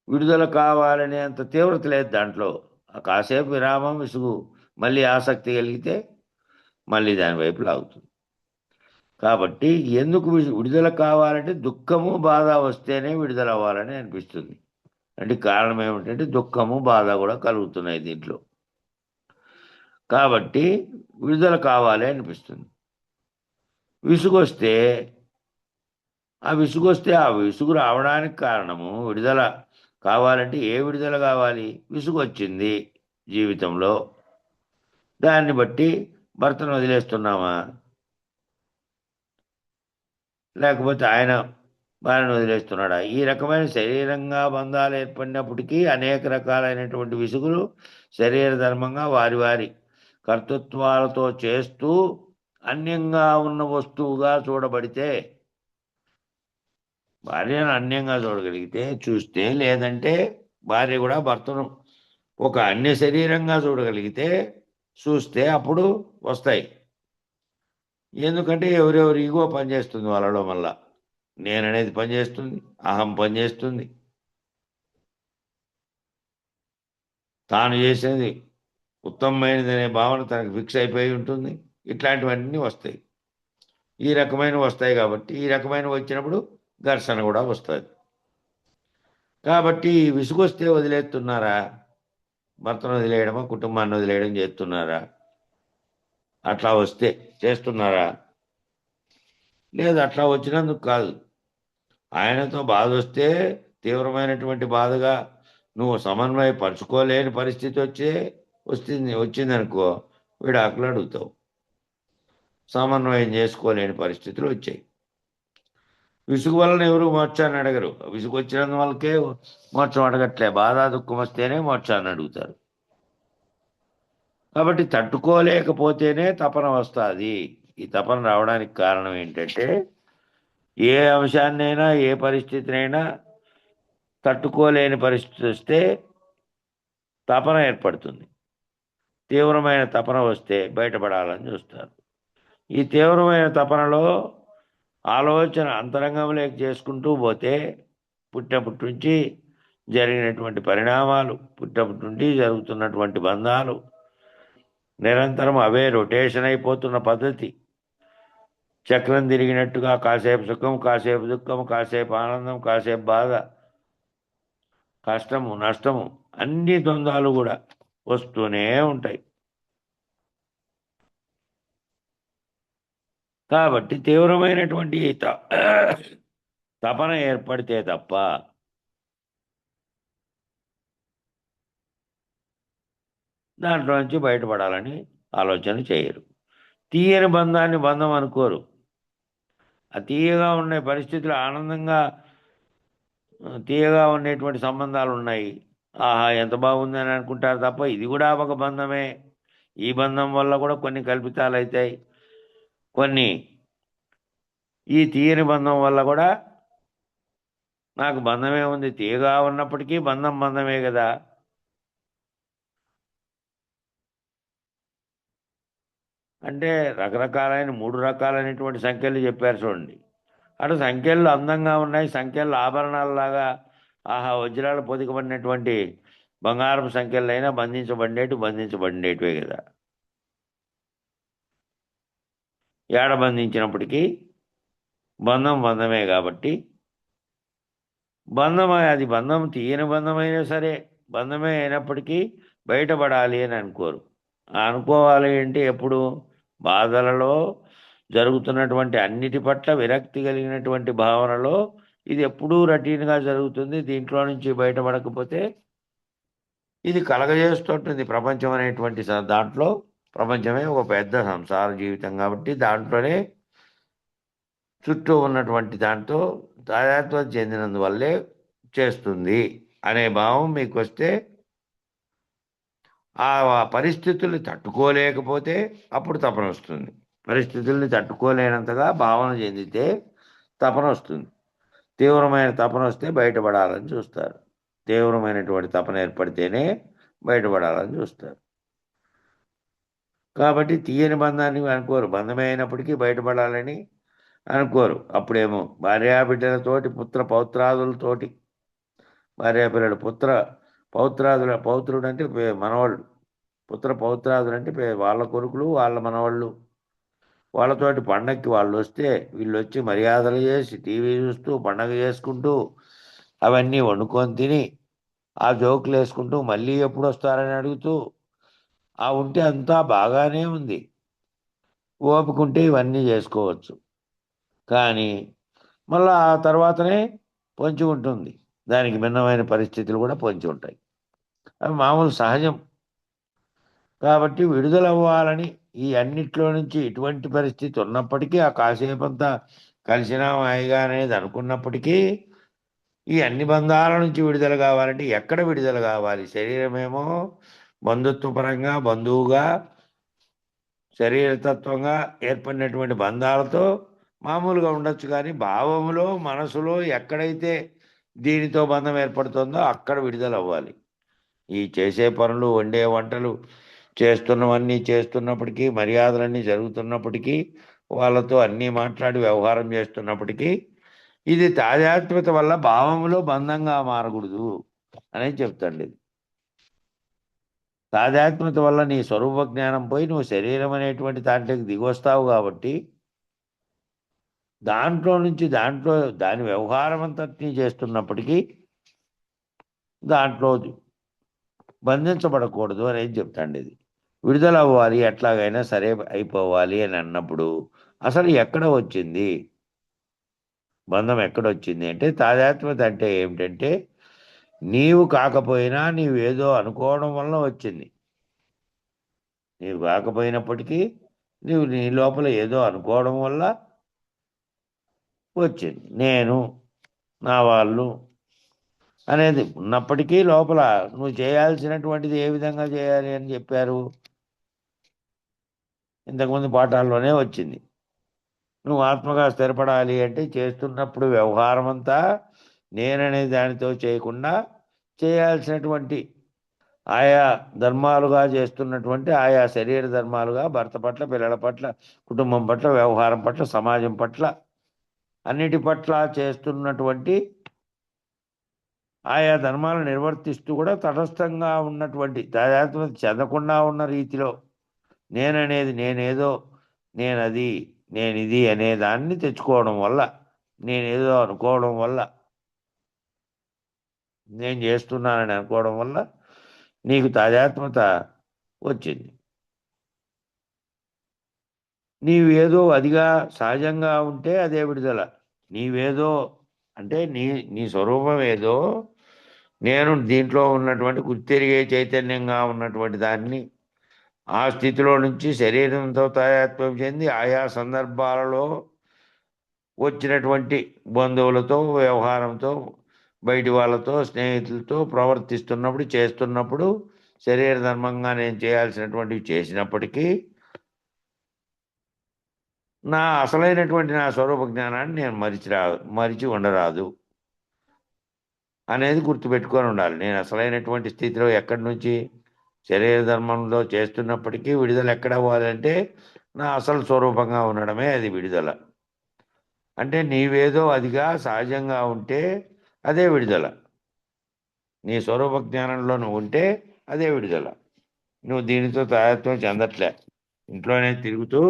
విడుదల కావాలనే అంత తీవ్రత లేదు దాంట్లో. ఆ కాసేపు విరామం, విసుగు, మళ్ళీ ఆసక్తి కలిగితే మళ్ళీ దాని వైపు లాగుతుంది. కాబట్టి ఎందుకు విడుదల కావాలంటే దుఃఖము బాధ వస్తేనే విడుదల అవ్వాలని అనిపిస్తుంది. అంటే కారణం ఏమిటంటే దుఃఖము బాధ కూడా కలుగుతున్నాయి దీంట్లో, కాబట్టి విడుదల కావాలి అనిపిస్తుంది. విసుగొస్తే ఆ విసుగు రావడానికి కారణము విడుదల కావాలంటే ఏ విడుదల కావాలి, విసుగు వచ్చింది జీవితంలో, దాన్ని బట్టి భర్తను వదిలేస్తున్నామా, లేకపోతే ఆయన భార్యను వదిలేస్తున్నాడా, ఈ రకమైన శరీరంగా బంధాలు ఏర్పడినప్పటికీ అనేక రకాలైనటువంటి విసుగులు శరీర ధర్మంగా వారి వారి కర్తృత్వాలతో చేస్తూ అన్యంగా ఉన్న వస్తువుగా చూడబడితే, భార్యను అన్యంగా చూడగలిగితే చూస్తే, లేదంటే భార్య కూడా భర్తను ఒక అన్య శరీరంగా చూడగలిగితే చూస్తే అప్పుడు వస్తాయి. ఎందుకంటే ఎవరెవరి ఈగో పనిచేస్తుంది వాళ్ళలో, మళ్ళా నేననేది పనిచేస్తుంది, అహం పనిచేస్తుంది, తాను చేసేది ఉత్తమమైనదనే భావన తనకు ఫిక్స్ అయిపోయి ఉంటుంది. ఇట్లాంటివన్నీ వస్తాయి, ఈ రకమైనవి వస్తాయి. కాబట్టి ఈ రకమైనవి వచ్చినప్పుడు ఘర్షణ కూడా వస్తుంది. కాబట్టి విసుగొస్తే వదిలేస్తున్నారా, భర్తను వదిలేయడమో కుటుంబాన్ని వదిలేయడం చేస్తున్నారా, అట్లా వస్తే చేస్తున్నారా, లేదు అట్లా వచ్చినందుకు కాదు, ఆయనతో బాధ వస్తే తీవ్రమైనటువంటి బాధగా నువ్వు సమన్వయపరచుకోలేని పరిస్థితి వచ్చిందనుకో, విడాకులు అడుగుతావు. సమన్వయం చేసుకోలేని పరిస్థితులు వచ్చాయి. విసుగు వలన ఎవరు మోక్షాన్ని అడగరు, విసుగు వచ్చినందు వాళ్ళకే మోక్షం అడగట్లే, బాధ దుఃఖం వస్తేనే మోక్షాన్ని అడుగుతారు. కాబట్టి తట్టుకోలేకపోతేనే తపన వస్తుంది. ఈ తపన రావడానికి కారణం ఏంటంటే ఏ అంశాన్నైనా ఏ పరిస్థితినైనా తట్టుకోలేని పరిస్థితి వస్తే తపన ఏర్పడుతుంది. తీవ్రమైన తపన వస్తే బయటపడాలని చూస్తారు. ఈ తీవ్రమైన తపనలో ఆలోచన అంతరంగంలోకి చేసుకుంటూ పోతే పుట్టినప్పటి నుంచి జరిగినటువంటి పరిణామాలు, పుట్టినప్పటి నుండి జరుగుతున్నటువంటి బంధాలు, నిరంతరం అవే రొటేషన్ అయిపోతున్న పద్ధతి, చక్రం తిరిగినట్టుగా కాసేపు సుఖం, కాసేపు దుఃఖం, కాసేపు ఆనందం, కాసేపు బాధ, కష్టము నష్టము, అన్ని ద్వంద్వాలు కూడా వస్తూనే ఉంటాయి. కాబట్టి తీవ్రమైనటువంటి తపన ఏర్పడితే తప్ప దాంట్లో నుంచి బయటపడాలని ఆలోచన చేయరు. తీయని బంధాన్ని బంధం అనుకోరు. ఆ తీయగా ఉండే పరిస్థితులు ఆనందంగా తీయగా ఉండేటువంటి సంబంధాలు ఉన్నాయి. ఆహా ఎంత బాగుంది అని అనుకుంటారు తప్ప ఇది కూడా ఒక బంధమే. ఈ బంధం వల్ల కూడా కొన్ని కల్పితాలు అవుతాయి. కొన్ని ఈ తీయని బంధం వల్ల కూడా నాకు బంధమే ఉంది, తీయగా ఉన్నప్పటికీ బంధం బంధమే కదా. అంటే రకరకాలైన 3 రకాలైనటువంటి సంఖ్యలు చెప్పారు చూడండి. అటు సంఖ్యలు అందంగా ఉన్నాయి, సంఖ్యలు ఆభరణాలలాగా ఆహా వజ్రాలు పొదికబడినటువంటి బంగారపు సంఖ్యలైనా బంధించబడినటివే కదా. ఏడ బంధించినప్పటికీ బంధం బంధమే కాబట్టి అది బంధం తీయని బంధమైనా సరే బంధమే అయినప్పటికీ బయటపడాలి అని అనుకోరు. అనుకోవాలి అంటే ఎప్పుడు బాధలలో జరుగుతున్నటువంటి అన్నిటి పట్ల విరక్తి కలిగినటువంటి భావనలో ఇది ఎప్పుడూ రొటీన్గా జరుగుతుంది. దీంట్లో నుంచి బయటపడకపోతే ఇది కలగజేస్తుంటుంది ప్రపంచం అనేటువంటి దాంట్లో. ప్రపంచమే ఒక పెద్ద సంసార జీవితం కాబట్టి దాంట్లోనే చుట్టూ ఉన్నటువంటి దాంతో తాదాత్మ్యం చెందినందువల్లే చేస్తుంది అనే భావం మీకు వస్తే ఆ పరిస్థితుల్ని తట్టుకోలేకపోతే అప్పుడు తపన వస్తుంది. పరిస్థితుల్ని తట్టుకోలేనంతగా భావన చెందితే తపన వస్తుంది. తీవ్రమైన తపన వస్తే బయటపడాలని చూస్తారు. తీవ్రమైనటువంటి తపన ఏర్పడితేనే బయటపడాలని చూస్తారు. కాబట్టి తీయని బంధాన్ని అనుకోరు, బంధమే అయినప్పటికీ బయటపడాలని అనుకోరు. అప్పుడేమో భార్యాబిడ్డలతోటి పుత్ర పౌత్రాదులతోటి, భార్యాపిల్లలు పౌత్రుడు అంటే మనవాళ్ళు, పుత్ర పౌత్రాదులు అంటే వాళ్ళ కొడుకులు వాళ్ళ మనవాళ్ళు, వాళ్ళతోటి పండగకి వాళ్ళు వస్తే వీళ్ళు వచ్చి మర్యాదలు చేసి టీవీ చూస్తూ పండగ చేసుకుంటూ అవన్నీ వండుకొని తిని ఆ జోకులు వేసుకుంటూ మళ్ళీ ఎప్పుడు వస్తారని అడుగుతూ ఉంటే అంతా బాగానే ఉంది. ఓపుకుంటే ఇవన్నీ చేసుకోవచ్చు. కానీ మళ్ళా ఆ తర్వాతనే పొంచి ఉంటుంది. దానికి భిన్నమైన పరిస్థితులు కూడా పొంచి ఉంటాయి. అవి మామూలు సహజం. కాబట్టి విడుదల అవ్వాలని ఈ అన్నిట్లో నుంచి ఎటువంటి పరిస్థితి ఉన్నప్పటికీ ఆ కాసేపంతా కలిసినా హాయిగా అనేది అనుకున్నప్పటికీ ఈ అన్ని బంధాల నుంచి విడుదల కావాలంటే ఎక్కడ విడుదల కావాలి? శరీరమేమో బంధుత్వపరంగా బంధువుగా శరీరతత్వంగా ఏర్పడినటువంటి బంధాలతో మామూలుగా ఉండొచ్చు. కానీ భావములో మనసులో ఎక్కడైతే దీనితో బంధం ఏర్పడుతుందో అక్కడ విడుదల అవ్వాలి. ఈ చేసే పనులు, వండే వంటలు, చేస్తున్నవన్నీ చేస్తున్నప్పటికీ, మర్యాదలన్నీ జరుగుతున్నప్పటికీ, వాళ్ళతో అన్నీ మాట్లాడి వ్యవహారం చేస్తున్నప్పటికీ ఇది తాదాత్మ్యత వల్ల భావములో బంధంగా మారకూడదు అనేది చెప్తాండి. తాదాత్మ్యత వల్ల నీ స్వరూప జ్ఞానం పోయి నువ్వు శరీరం అనేటువంటి దాంట్లోకి దిగొస్తావు కాబట్టి దాంట్లో దాని వ్యవహారం అంతటినీ చేస్తున్నప్పటికీ దాంట్లో బంధించబడకూడదు అనేది చెప్తాండి. ఇది విడుదల అవ్వాలి, ఎట్లాగైనా సరే అయిపోవాలి అని అన్నప్పుడు అసలు ఎక్కడ వచ్చింది బంధం? ఎక్కడొచ్చింది అంటే తాదాత్మ్యత అంటే ఏమిటంటే నీవు కాకపోయినా నీవేదో అనుకోవడం వల్ల వచ్చింది. నీవు కాకపోయినప్పటికీ నీవు నీ లోపల ఏదో అనుకోవడం వల్ల వచ్చింది. నేను, నా వాళ్ళు అనేది ఉన్నప్పటికీ లోపల నువ్వు చేయాల్సినటువంటిది ఏ విధంగా చేయాలి అని చెప్పారు? ఇంతకుముందు పాఠాల్లోనే వచ్చింది. నువ్వు ఆత్మగా స్థిరపడాలి అంటే చేస్తున్నప్పుడు వ్యవహారం అంతా నేననే దానితో చేయకుండా చేయాల్సినటువంటి ఆయా ధర్మాలుగా చేస్తున్నటువంటి ఆయా శరీర ధర్మాలుగా భర్త పట్ల, పిల్లల పట్ల, కుటుంబం పట్ల, వ్యవహారం పట్ల, సమాజం పట్ల, అన్నిటి పట్ల చేస్తున్నటువంటి ఆయా ధర్మాలు నిర్వర్తిస్తూ కూడా తటస్థంగా ఉన్నటువంటి తాదాత్మ్యత చెందకుండా ఉన్న రీతిలో నేననేది నేనేదో, నేనది, నేనిది అనే దాన్ని తెచ్చుకోవడం వల్ల, నేనేదో అనుకోవడం వల్ల, నేను చేస్తున్నానని అనుకోవడం వల్ల నీకు తాదాత్మ్యత వచ్చింది. నీవేదో అదిగా సహజంగా ఉంటే అదే విడుదల. నీవేదో అంటే నీ నీ స్వరూపం ఏదో, నేను దీంట్లో ఉన్నటువంటి గుర్తెరిగే చైతన్యంగా ఉన్నటువంటి దాన్ని ఆ స్థితిలో నుంచి శరీరంతో తాదాత్మ్యం చెంది ఆయా సందర్భాలలో వచ్చినటువంటి బంధువులతో, వ్యవహారంతో, బయటి వాళ్ళతో, స్నేహితులతో ప్రవర్తిస్తున్నప్పుడు, చేస్తున్నప్పుడు శరీర ధర్మంగా నేను చేయాల్సినటువంటివి చేసినప్పటికీ నా అసలైనటువంటి నా స్వరూప జ్ఞానాన్ని నేను మరిచి ఉండరాదు అనేది గుర్తుపెట్టుకొని ఉండాలి. నేను అసలైనటువంటి స్థితిలో ఎక్కడి నుంచి శరీర ధర్మంలో చేస్తున్నప్పటికీ విడుదల ఎక్కడ అవ్వాలంటే నా అసలు స్వరూపంగా ఉండడమే అది విడుదల. అంటే నీవేదో అదిగా సహజంగా ఉంటే అదే విడుదల. నీ స్వరూప జ్ఞానంలో నువ్వు ఉంటే అదే విడుదల. నువ్వు దీనితో తాదాత్మ్యం చెందట్లే. ఇంట్లోనే తిరుగుతూ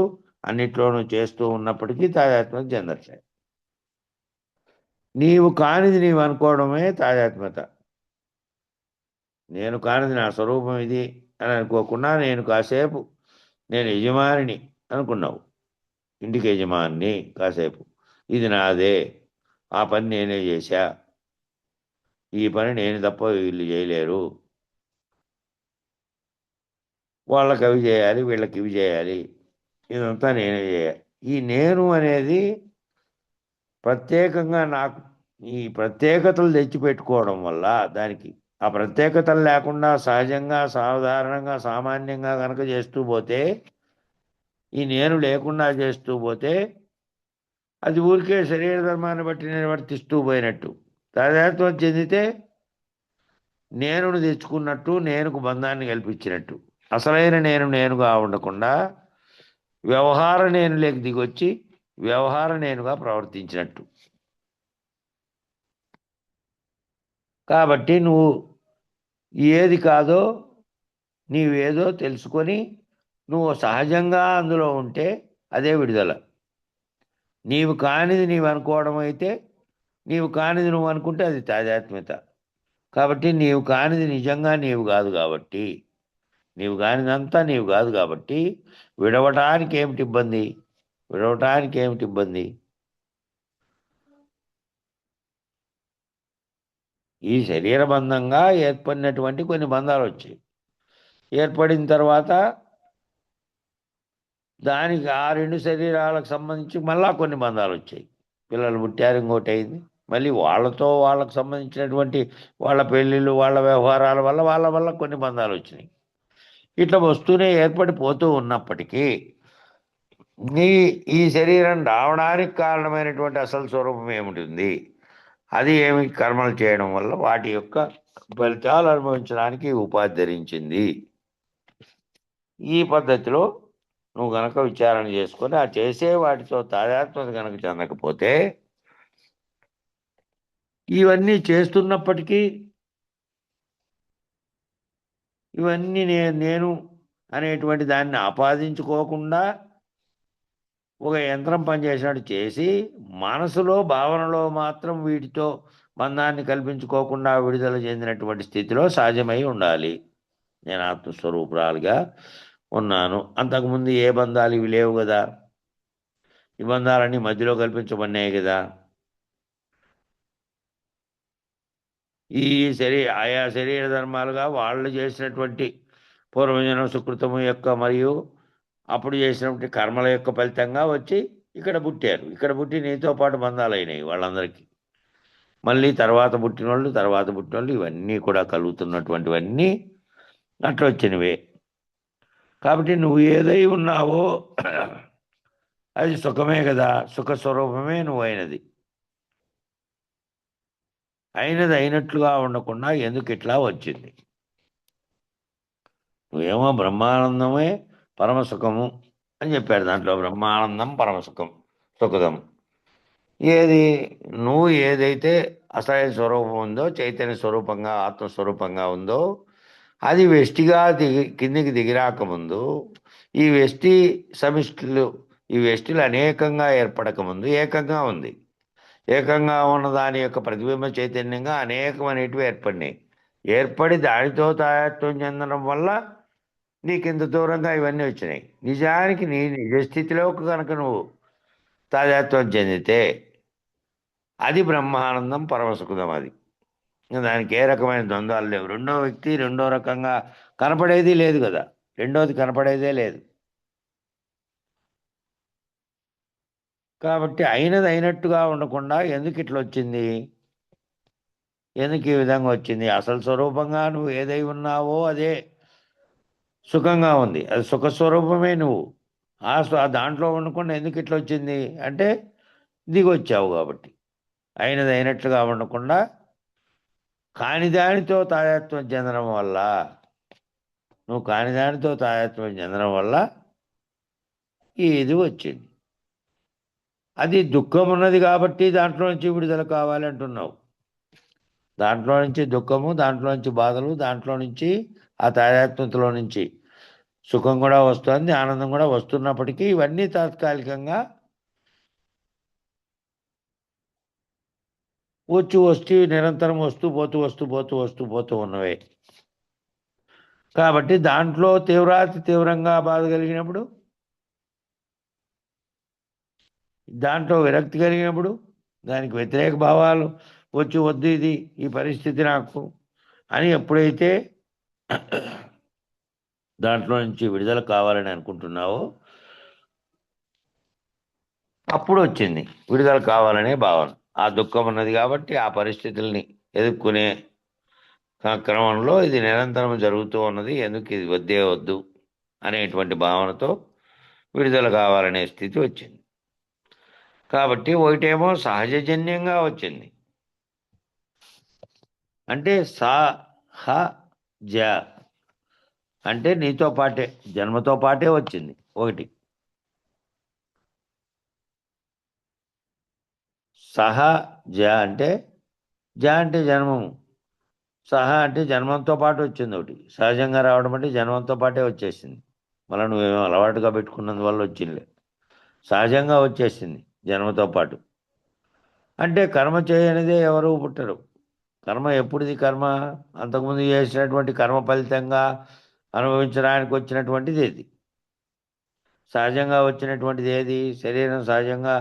అన్నిట్లోనూ చేస్తూ ఉన్నప్పటికీ తాదాత్మ్యం చెందట్లే. నీవు కానిది నీవు అనుకోవడమే తాదాత్మ్యత. నేను కానిది నా స్వరూపం ఇది అని అనుకోకుండా నేను కాసేపు నేను యజమానిని అనుకున్నావు. ఇంటికి యజమాని కాసేపు ఇది నాదే, ఆ పని నేనే చేశా, ఈ పని నేను తప్ప వీళ్ళు చేయలేరు, వాళ్ళకి అవి చేయాలి, వీళ్ళకి ఇవి చేయాలి, ఇదంతా నేనే చేయాలి. ఈ నేను అనేది ప్రత్యేకంగా నాకు ఈ ప్రత్యేకతలు తెచ్చిపెట్టుకోవడం వల్ల దానికి ఆ ప్రత్యేకతలు లేకుండా సహజంగా, సాధారణంగా, సామాన్యంగా కనుక చేస్తూ పోతే, ఈ నేను లేకుండా చేస్తూ పోతే అది ఊరికే శరీర ధర్మాన్ని బట్టి నిర్వర్తిస్తూ పోయినట్టు. తాదాత్మ్యం చెందితే నేనును తెచ్చుకున్నట్టు, నేనుకు బంధాన్ని కల్పించినట్టు. అసలైన నేను నేనుగా ఉండకుండా వ్యవహార నేనులోకి దిగొచ్చి వ్యవహార నేనుగా ప్రవర్తించినట్టు. కాబట్టి నువ్వు ఏది కాదో నీవేదో తెలుసుకొని నువ్వు సహజంగా అందులో ఉంటే అదే విడుదల. నీవు కానిది నీవు అనుకోవడం అయితే, నీవు కానిది నువ్వు అనుకుంటే అది తాదాత్మ్యత. కాబట్టి నీవు కానిది నిజంగా నీవు కాదు కాబట్టి, నీవు కానిదంతా నీవు కాదు కాబట్టి విడవటానికి ఏమిటి ఇబ్బంది? విడవటానికి ఏమిటి ఇబ్బంది? ఈ శరీర బంధంగా ఏర్పడినటువంటి కొన్ని బంధాలు వచ్చాయి. ఏర్పడిన తర్వాత దానికి ఆ రెండు శరీరాలకు సంబంధించి మళ్ళా కొన్ని బంధాలు వచ్చాయి. పిల్లలు పుట్టారు, ఇంకోటి అయింది, మళ్ళీ వాళ్ళతో వాళ్ళకు సంబంధించినటువంటి వాళ్ళ పెళ్ళిళ్ళు, వాళ్ళ వ్యవహారాల వల్ల వాళ్ళ వల్ల కొన్ని బంధాలు వచ్చినాయి. ఇట్లా వస్తూనే ఏర్పడిపోతూ ఉన్నప్పటికీ ఈ శరీరం రావడానికి కారణమైనటువంటి అసలు స్వరూపం ఏమిటి? అది ఏమి కర్మలు చేయడం వల్ల వాటి యొక్క ఫలితాలు అనుభవించడానికి ఉపాధి ధరించింది. ఈ పద్ధతిలో నువ్వు గనక విచారణ చేసుకొని ఆ చేసే వాటితో తాదాత్మ్యత కనుక చెందకపోతే ఇవన్నీ చేస్తున్నప్పటికీ ఇవన్నీ నేను అనేటువంటి దాన్ని ఆపాదించుకోకుండా ఒక యంత్రం పనిచేసినట్టు చేసి మనసులో, భావనలో మాత్రం వీటితో బంధాన్ని కల్పించుకోకుండా విడుదల చెందినటువంటి స్థితిలో సహజమై ఉండాలి. నేను ఆత్మస్వరూపురాలుగా ఉన్నాను. అంతకుముందు ఏ బంధాలు ఇవి లేవు కదా, ఈ బంధాలన్నీ మధ్యలో కల్పించబడినాయి కదా. ఈ ఆయా శరీర ధర్మాలుగా వాళ్ళు చేసినటువంటి పూర్వజన్మ సుకృతము యొక్క మరియు అప్పుడు చేసినటువంటి కర్మల యొక్క ఫలితంగా వచ్చి ఇక్కడ పుట్టారు. ఇక్కడ పుట్టి నీతో పాటు బంధాలు అయినాయి వాళ్ళందరికీ. మళ్ళీ తర్వాత పుట్టినోళ్ళు ఇవన్నీ కూడా కలుగుతున్నటువంటివన్నీ అట్లా వచ్చినవే. కాబట్టి నువ్వు ఏదై ఉన్నావో అది సుఖమే కదా, సుఖ స్వరూపమే నువ్వు అయినది. అయినది అయినట్లుగా ఉండకుండా ఎందుకు ఇట్లా వచ్చింది? నువ్వేమో బ్రహ్మానందమే పరమసుఖము అని చెప్పాడు. దాంట్లో బ్రహ్మానందం పరమసుఖం సుఖదం. ఏది నువ్వు ఏదైతే అసలైన స్వరూపం ఉందో, చైతన్య స్వరూపంగా ఆత్మస్వరూపంగా ఉందో, అది వెష్టిగా కిందికి దిగిరాకముందు ఈ వెష్టి సమిష్టిలు, ఈ వెష్టిలు అనేకంగా ఏర్పడకముందు ఏకంగా ఉంది. ఏకంగా ఉన్న దాని యొక్క ప్రతిబింబ చైతన్యంగా అనేకమైనటివి ఏర్పడినాయి. ఏర్పడి దానితో తాయత్వం చెందడం వల్ల నీకు ఇంత దూరంగా ఇవన్నీ వచ్చినాయి. నిజానికి నీ నిజ స్థితిలోకి కనుక నువ్వు తాదాత్వం చెందితే అది బ్రహ్మానందం పరమసుఖదం. అది దానికి ఏ రకమైన ద్వంద్వాలు లేవు. రెండో వ్యక్తి రెండో రకంగా కనపడేది లేదు కదా, రెండోది కనపడేదే లేదు. కాబట్టి అయినది అయినట్టుగా ఉండకుండా ఎందుకు ఇట్లా వచ్చింది, ఎందుకు ఈ విధంగా వచ్చింది? అసలు స్వరూపంగా నువ్వు ఏదై ఉన్నావో అదే సుఖంగా ఉంది, అది సుఖ స్వరూపమే నువ్వు. దాంట్లో ఉండకుండా ఎందుకు ఇట్లా వచ్చింది అంటే దిగొచ్చావు కాబట్టి. అయినది అయినట్లుగా ఉండకుండా కాని దానితో తాదాత్మ్యం చెందడం వల్ల, నువ్వు కాని దానితో తాదాత్మ్యం చెందడం వల్ల ఇది వచ్చింది. అది దుఃఖం ఉన్నది కాబట్టి దాంట్లో నుంచి విడుదల కావాలి అంటున్నావు. దాంట్లో నుంచి దుఃఖము, దాంట్లో నుంచి బాధలు, దాంట్లో నుంచి ఆ తాదాత్మ్యతలో నుంచి సుఖం కూడా వస్తుంది, ఆనందం కూడా వస్తున్నప్పటికీ ఇవన్నీ తాత్కాలికంగా వచ్చి నిరంతరం వస్తూ పోతూ వస్తూ పోతూ వస్తూ పోతూ ఉన్నవే. కాబట్టి దాంట్లో తీవ్రాతి తీవ్రంగా బాధ కలిగినప్పుడు, దాంట్లో విరక్తి కలిగినప్పుడు, దానికి వ్యతిరేక భావాలు వచ్చి వద్దు ఇది ఈ పరిస్థితి నాకు అని ఎప్పుడైతే దాంట్లో నుంచి విడుదల కావాలని అనుకుంటున్నావో అప్పుడు వచ్చింది విడుదల కావాలనే భావన. ఆ దుఃఖం ఉన్నది కాబట్టి ఆ పరిస్థితుల్ని ఎదుర్కొనే క్రమంలో ఇది నిరంతరం జరుగుతూ ఉన్నది, ఎందుకు ఇది వద్దే వద్దు అనేటువంటి భావనతో విడుదల కావాలనే స్థితి వచ్చింది. కాబట్టి ఒకటేమో సహజజన్యంగా వచ్చింది, అంటే సా హ జ అంటే నీతో పాటే జన్మతో పాటే వచ్చింది ఒకటి. సహ జ అంటే జన్మము, సహ అంటే జన్మంతో పాటు వచ్చింది ఒకటి. సహజంగా రావడం అంటే జన్మంతో పాటే వచ్చేసింది, మళ్ళీ నువ్వేమో అలవాటుగా పెట్టుకున్నందువల్ల వచ్చిందిలే. సహజంగా వచ్చేసింది జన్మతో పాటు. అంటే కర్మ చేయనిదే ఎవరు పుట్టరు. కర్మ ఎప్పుడుది? కర్మ అంతకుముందు చేసినటువంటి కర్మ ఫలితంగా అనుభవించడానికి వచ్చినటువంటిది ఏది? సహజంగా వచ్చినటువంటిది ఏది? శరీరం సహజంగా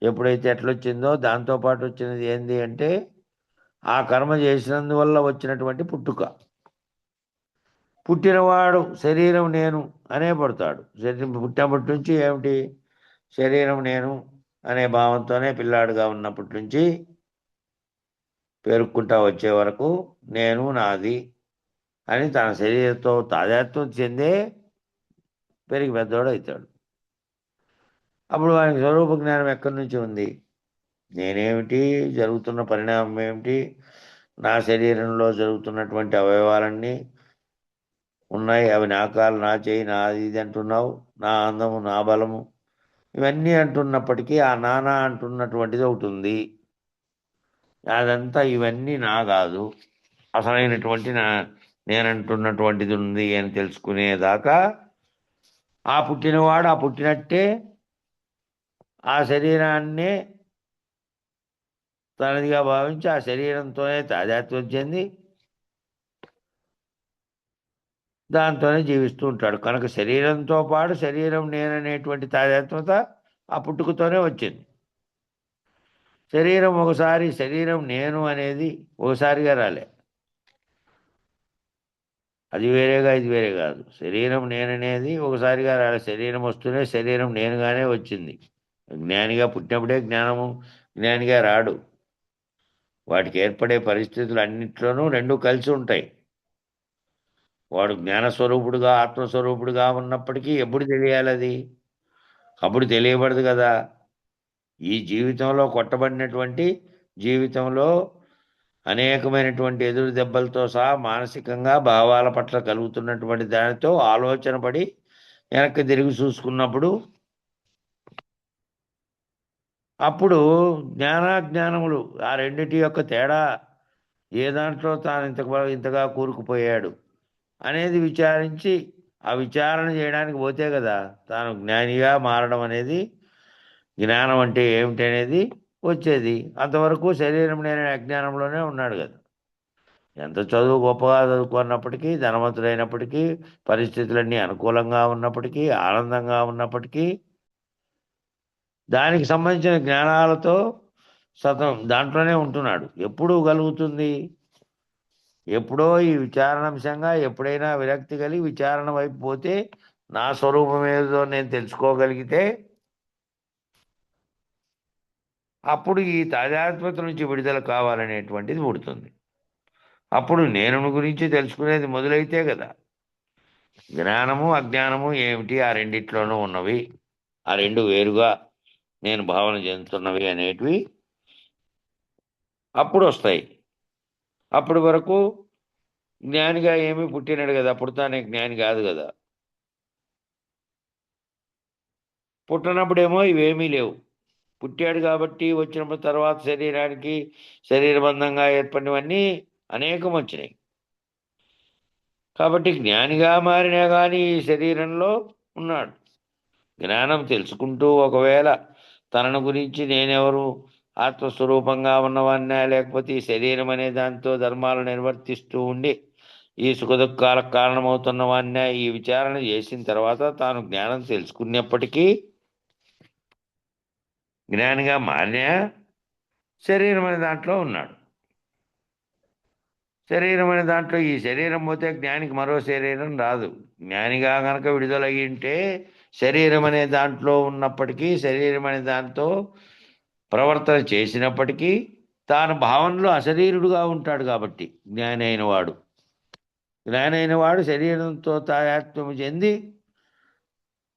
ఎప్పుడైతే ఎట్లొచ్చిందో దాంతోపాటు వచ్చినది ఏంది అంటే ఆ కర్మ చేసినందువల్ల వచ్చినటువంటి పుట్టుక. పుట్టినవాడు శరీరం నేను అనే పడతాడు. శరీరం పుట్టినప్పటి నుంచి ఏమిటి? శరీరం నేను అనే భావంతోనే పిల్లాడుగా ఉన్నప్పటి నుంచి పేరుక్కుంటా వచ్చే వరకు నేను నాది అని తన శరీరంతో తాదాత్మ్యం చెందే పెరిగి పెద్దోడు అవుతాడు. అప్పుడు వానికి స్వరూప జ్ఞానం ఎక్కడి నుంచి ఉంది? నేనేమిటి, జరుగుతున్న పరిణామం ఏమిటి, నా శరీరంలో జరుగుతున్నటువంటి అవయవాలన్నీ ఉన్నాయి, అవి నా కాలు, నా చేయి, నాది ఇది అంటున్నావు, నా అందము, నా బలము ఇవన్నీ అంటున్నప్పటికీ ఆ నానా అంటున్నటువంటిది ఒకటి ఉంది. అదంతా ఇవన్నీ నా కాదు, అసలైనటువంటి నేనంటున్నటువంటిది ఉంది అని తెలుసుకునేదాకా ఆ పుట్టినవాడు ఆ పుట్టినట్టే ఆ శరీరాన్నే తనదిగా భావించి ఆ శరీరంతోనే తాదాత్మ్యం చెంది దాంతోనే జీవిస్తూ ఉంటాడు. కనుక శరీరంతో పాటు శరీరం నేననేటువంటి తాదాత్మ్యత ఆ పుట్టుకతోనే వచ్చింది. శరీరం ఒకసారి శరీరం నేను అనేది ఒకసారిగా రాలే, అది వేరేగా ఇది వేరే కాదు. శరీరం నేననేది ఒకసారిగా రాలే, శరీరం వస్తూనే శరీరం నేనుగానే వచ్చింది. జ్ఞానిగా పుట్టినప్పుడే జ్ఞానిగా రాడు. వాటికి ఏర్పడే పరిస్థితులు అన్నింటిలోనూ రెండు కలిసి ఉంటాయి. వాడు జ్ఞానస్వరూపుడుగా ఆత్మస్వరూపుడుగా ఉన్నప్పటికీ ఎప్పుడు తెలియాలి అది? అప్పుడు తెలియబడదు కదా. ఈ జీవితంలో కొట్టబడినటువంటి జీవితంలో అనేకమైనటువంటి ఎదురు దెబ్బలతో సహా మానసికంగా భావాల పట్ల కలుగుతున్నటువంటి దానితో ఆలోచన పడి వెనక్కి తిరిగి చూసుకున్నప్పుడు అప్పుడు జ్ఞానాజ్ఞానములు ఆ రెండిటి యొక్క తేడా, ఏ దాంట్లో తాను ఇంతగా కూరుకుపోయాడు అనేది విచారించి ఆ విచారణ చేయడానికి పోతే కదా తాను జ్ఞానిగా మారడం అనేది, జ్ఞానం అంటే ఏమిటి అనేది వచ్చేది. అంతవరకు శరీరం లేని అజ్ఞానంలోనే ఉన్నాడు కదా. ఎంత చదువు గొప్పగా చదువుకున్నప్పటికీ, ధనవంతుడైనప్పటికీ, పరిస్థితులన్నీ అనుకూలంగా ఉన్నప్పటికీ, ఆనందంగా ఉన్నప్పటికీ, దానికి సంబంధించిన జ్ఞానాలతో దాంట్లోనే ఉంటున్నాడు. ఎప్పుడు కలుగుతుంది? ఎప్పుడో ఈ విచారణాంశంగా ఎప్పుడైనా విరక్తి కలిగి విచారణ వైపు పోతే, నా స్వరూపం ఏదో నేను తెలుసుకోగలిగితే అప్పుడు ఈ తాదాత్మ్యత నుంచి విడుదల కావాలనేటువంటిది పుడుతుంది. అప్పుడు నేను గురించి తెలుసుకునేది మొదలైతే కదా. జ్ఞానము అజ్ఞానము ఏమిటి? ఆ రెండిట్లోనూ ఉన్నవి, ఆ రెండు వేరుగా నేను భావన చెందుతున్నవి అనేటివి అప్పుడు వస్తాయి. అప్పటి వరకు జ్ఞానిగా ఏమీ పుట్టినాడు కదా, పుడతానే జ్ఞాని కాదు కదా. పుట్టినప్పుడేమో ఇవేమీ లేవు. పుట్టాడు కాబట్టి వచ్చినప్పుడు తర్వాత శరీరానికి శరీరబంధంగా ఏర్పడినవన్నీ అనేకం వచ్చినాయి. కాబట్టి జ్ఞానిగా మారినా కానీ ఈ శరీరంలో ఉన్నాడు. జ్ఞానం తెలుసుకుంటూ ఒకవేళ తనను గురించి నేనెవరు, ఆత్మస్వరూపంగా ఉన్నవాన్నా, లేకపోతే ఈ శరీరం అనే దాంతో ధర్మాలు నిర్వర్తిస్తూ ఉండి ఈ సుఖదుఖాలకు కారణమవుతున్నవాన్నా, ఈ విచారణ చేసిన తర్వాత తాను జ్ఞానం తెలుసుకున్నప్పటికీ జ్ఞానిగా మారినా శరీరం అనే దాంట్లో ఉన్నాడు. శరీరం అనే దాంట్లో ఈ శరీరం పోతే జ్ఞానికి మరో శరీరం రాదు. జ్ఞానిగా గనక విడుదలయ్యి ఉంటే శరీరం అనే దాంట్లో ఉన్నప్పటికీ, శరీరం అనే దాంతో ప్రవర్తన చేసినప్పటికీ తాను భావనలో అశరీరుడుగా ఉంటాడు. కాబట్టి జ్ఞాని అయిన వాడు శరీరంతో తాయాత్మ్యము చెంది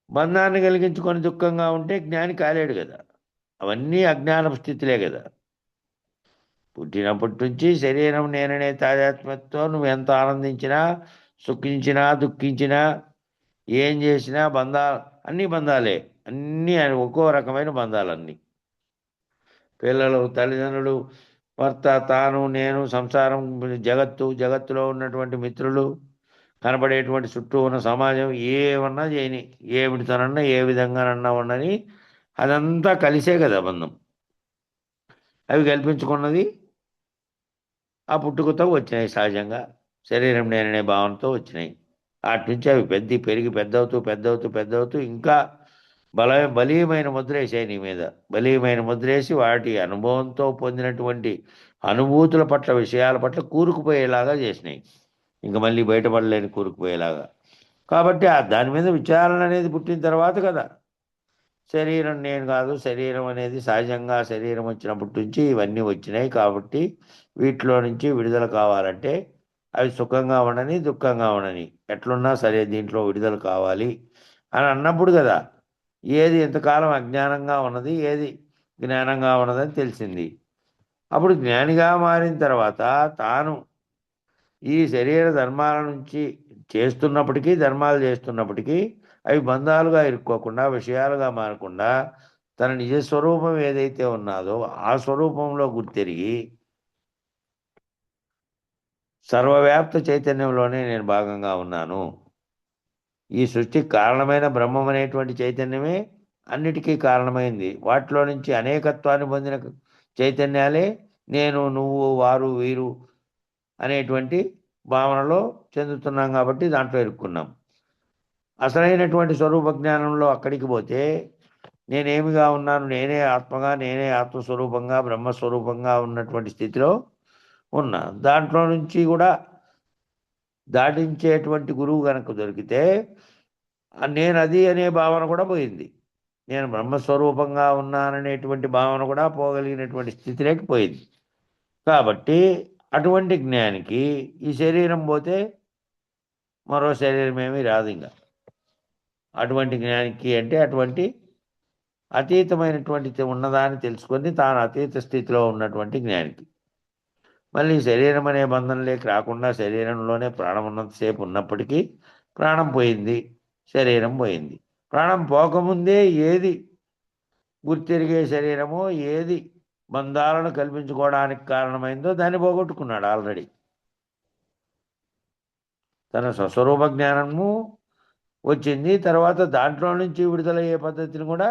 బంధాన్ని కలిగించుకొని దుఃఖంగా ఉంటే జ్ఞాని కాలేడు కదా. అవన్నీ అజ్ఞానపు స్థితిలే కదా. పుట్టినప్పటి నుంచి శరీరం నేననే తాదాత్మ్యంతో నువ్వు ఎంత ఆనందించినా, సుఖించినా, దుఃఖించినా, ఏం చేసినా అన్ని బంధాలే. అన్నీ ఒక్కో రకమైన బంధాలన్నీ. పిల్లలు, తల్లిదండ్రులు, భర్త, తాను, నేను, సంసారం, జగత్తులో ఉన్నటువంటి మిత్రులు, కనబడేటువంటి చుట్టూ ఉన్న సమాజం, ఏమన్నా చేయని, ఏమిటితోనన్నా ఏ విధంగానన్నా ఉండని, అదంతా కలిసే కదా బంధం. అవి కల్పించుకున్నది ఆ పుట్టుకతో వచ్చినాయి. సహజంగా శరీరం నేననే భావనతో వచ్చినాయి. వాటి నుంచి అవి పెరిగి పెద్దవుతూ ఇంకా బలీయమైన ముద్రేసాయి నీ మీద. బలీయమైన ముద్రేసి వాటి అనుభవంతో పొందినటువంటి అనుభూతుల పట్ల, విషయాల పట్ల కూరుకుపోయేలాగా చేసినాయి. ఇంకా మళ్ళీ బయటపడలేని కూరుకుపోయేలాగా. కాబట్టి దాని మీద విచారణ అనేది పుట్టిన తర్వాత కదా శరీరం నేను కాదు, శరీరం అనేది సహజంగా శరీరం వచ్చినప్పటి నుంచి ఇవన్నీ వచ్చినాయి. కాబట్టి వీటిలో నుంచి విడుదల కావాలంటే అవి సుఖంగా ఉండని, దుఃఖంగా ఉండని, ఎట్లున్నా సరే దీంట్లో విడుదల కావాలి అని అన్నప్పుడు కదా ఏది ఎంతకాలం అజ్ఞానంగా ఉన్నది, ఏది జ్ఞానంగా ఉన్నదని తెలిసింది. అప్పుడు జ్ఞానిగా మారిన తర్వాత తాను ఈ శరీర ధర్మాల నుంచి ధర్మాలు చేస్తున్నప్పటికీ అవి బంధాలుగా ఇరుక్కోకుండా, విషయాలుగా మారకుండా తన నిజ స్వరూపం ఏదైతే ఉన్నదో ఆ స్వరూపంలో గుర్తెరిగి సర్వవ్యాప్త చైతన్యంలోనే నేను భాగంగా ఉన్నాను. ఈ సృష్టికి కారణమైన బ్రహ్మం అనేటువంటి చైతన్యమే అన్నిటికీ కారణమైంది. వాటిలో నుంచి అనేకత్వాన్ని పొందిన చైతన్యాలే నేను, నువ్వు, వారు, వీరు అనేటువంటి భావనలో చెందుతున్నాం. కాబట్టి దాంట్లో ఇరుక్కున్నాం. అసలైనటువంటి స్వరూప జ్ఞానంలో అక్కడికి పోతే నేనేమిగా ఉన్నాను, నేనే ఆత్మగా, నేనే ఆత్మస్వరూపంగా, బ్రహ్మస్వరూపంగా ఉన్నటువంటి స్థితిలో ఉన్నా. దాంట్లో నుంచి కూడా దాటించేటువంటి గురువు కనుక దొరికితే నేను అది అనే భావన కూడా పోయింది. నేను బ్రహ్మస్వరూపంగా ఉన్నాననేటువంటి భావన కూడా పోగలిగినటువంటి స్థితిలోకి పోయింది. కాబట్టి అటువంటి జ్ఞానికి ఈ శరీరం పోతే మరో శరీరం ఏమీ రాదు ఇంకా. అటువంటి జ్ఞానికి అంటే అటువంటి అతీతమైనటువంటి ఉన్నదాన్ని తెలుసుకొని తాను అతీత స్థితిలో ఉన్నటువంటి జ్ఞానికి. మళ్ళీ శరీరం అనే బంధంలోకి రాకుండా శరీరంలోనే ప్రాణం ఉన్నంతసేపు ఉన్నప్పటికీ ప్రాణం పోయింది, శరీరం పోయింది. ప్రాణం పోకముందే ఏది గుర్తెరిగే శరీరమో, ఏది బంధాలను కల్పించుకోవడానికి కారణమైందో దాన్ని పోగొట్టుకున్నాడు ఆల్రెడీ. తన స్వస్వరూప జ్ఞానము వచ్చింది, తర్వాత దాంట్లో నుంచి విడుదలయ్యే పద్ధతిని కూడా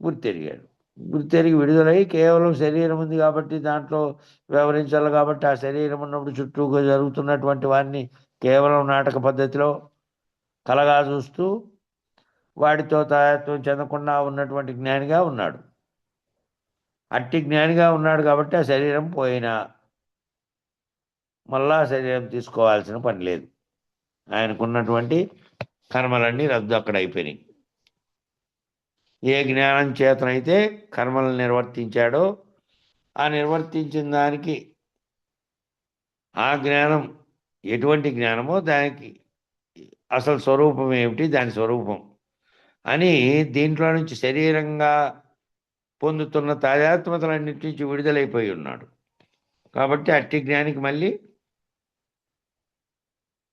గుర్తెరిగాడు. గుర్తెరిగి విడుదలై కేవలం శరీరం ఉంది కాబట్టి దాంట్లో వ్యవహరించాలి కాబట్టి ఆ శరీరం ఉన్నప్పుడు చుట్టూగా జరుగుతున్నటువంటి వాడిని కేవలం నాటక పద్ధతిలో కలగా చూస్తూ వాడితో తాయత్వం చెందకుండా ఉన్నటువంటి జ్ఞానిగా ఉన్నాడు. అట్టి జ్ఞానిగా ఉన్నాడు కాబట్టి ఆ శరీరం పోయినా మళ్ళా శరీరం తీసుకోవాల్సిన పని లేదు. ఆయనకున్నటువంటి కర్మలన్నీ రద్దు అక్కడ అయిపోయినాయి. ఏ జ్ఞానం చేతనైతే కర్మలను నిర్వర్తించాడో ఆ నిర్వర్తించిన దానికి ఆ జ్ఞానం ఎటువంటి జ్ఞానమో దానికి అసలు స్వరూపం ఏమిటి, దాని స్వరూపం అని దీంట్లో నుంచి శరీరంగా పొందుతున్న తాదాత్మ్యతలన్నిటి నుంచి విడుదలైపోయి ఉన్నాడు. కాబట్టి అట్టి జ్ఞానికి మళ్ళీ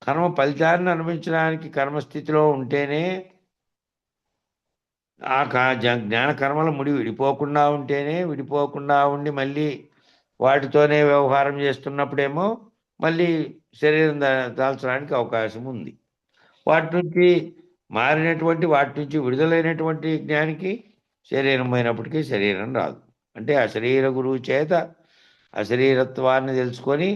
కర్మ ఫలితాన్ని అనుభవించడానికి కర్మస్థితిలో ఉంటేనే, ఆ జ్ఞాన కర్మల ముడి విడిపోకుండా ఉంటేనే, విడిపోకుండా ఉండి మళ్ళీ వాటితోనే వ్యవహారం చేస్తున్నప్పుడేమో మళ్ళీ శరీరం దాల్చడానికి అవకాశం ఉంది. వాటి నుంచి మారినటువంటి, వాటి నుంచి విడుదలైనటువంటి జ్ఞానికి శరీరం అయినప్పటికీ శరీరం రాదు. అంటే అశరీర గురువు చేత అశరీరత్వాన్ని తెలుసుకొని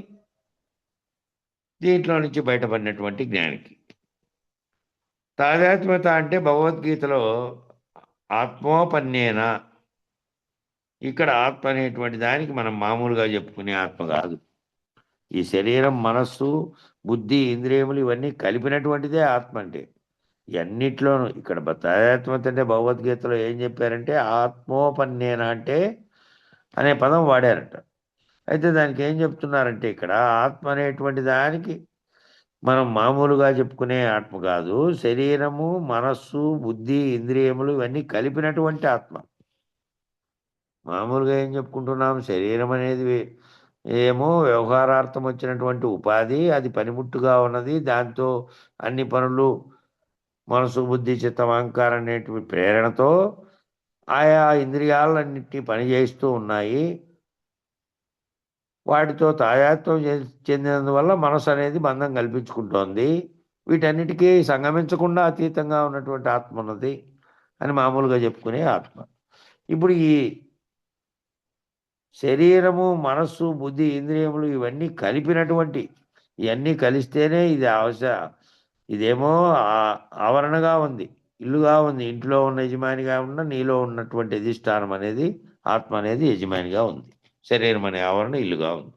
దీంట్లో నుంచి బయటపడినటువంటి జ్ఞానికి. తాదాత్మ్యత అంటే భగవద్గీతలో ఆత్మోపన్నేన, ఇక్కడ ఆత్మ అనేటువంటి దానికి మనం మామూలుగా చెప్పుకునే ఆత్మ కాదు. ఈ శరీరం, మనస్సు, బుద్ధి, ఇంద్రియములు ఇవన్నీ కలిపినటువంటిదే ఆత్మ. అంటే ఇవన్నిట్లోనూ ఇక్కడ తాదాత్మ్యత అంటే భగవద్గీతలో ఏం చెప్పారంటే ఆత్మోపన్నేన అంటే అనే పదం వాడారట. అయితే దానికి ఏం చెప్తున్నారంటే ఇక్కడ ఆత్మ అనేటువంటి దానికి మనం మామూలుగా చెప్పుకునే ఆత్మ కాదు, శరీరము, మనస్సు, బుద్ధి, ఇంద్రియములు ఇవన్నీ కలిపినటువంటి ఆత్మ. మామూలుగా ఏం చెప్పుకుంటున్నాం, శరీరం అనేది ఏమో వ్యవహారార్థం వచ్చినటువంటి ఉపాధి, అది పనిముట్టుగా ఉన్నది, దాంతో అన్ని పనులు మనసు, బుద్ధి, చిత్తం, అహంకారం అనేటువంటి ప్రేరణతో ఆయా ఇంద్రియాలన్నింటినీ పనిచేస్తూ ఉన్నాయి. వాటితో తాయాత్వం చెందినందువల్ల మనసు అనేది బంధం కల్పించుకుంటోంది. వీటన్నిటికీ సంగమించకుండా అతీతంగా ఉన్నటువంటి ఆత్మ ఉన్నది అని మామూలుగా చెప్పుకునే ఆత్మ. ఇప్పుడు ఈ శరీరము, మనస్సు, బుద్ధి, ఇంద్రియములు ఇవన్నీ కలిపినటువంటి, ఇవన్నీ కలిస్తేనే ఇది ఇదేమో ఆవరణగా ఉంది, ఇల్లుగా ఉంది. ఇంట్లో ఉన్న యజమానిగా ఉన్న నీలో ఉన్నటువంటి అధిష్టానం అనేది ఆత్మ అనేది యజమానిగా ఉంది. శరీరం అనే ఆవరణ ఇల్లుగా ఉంది.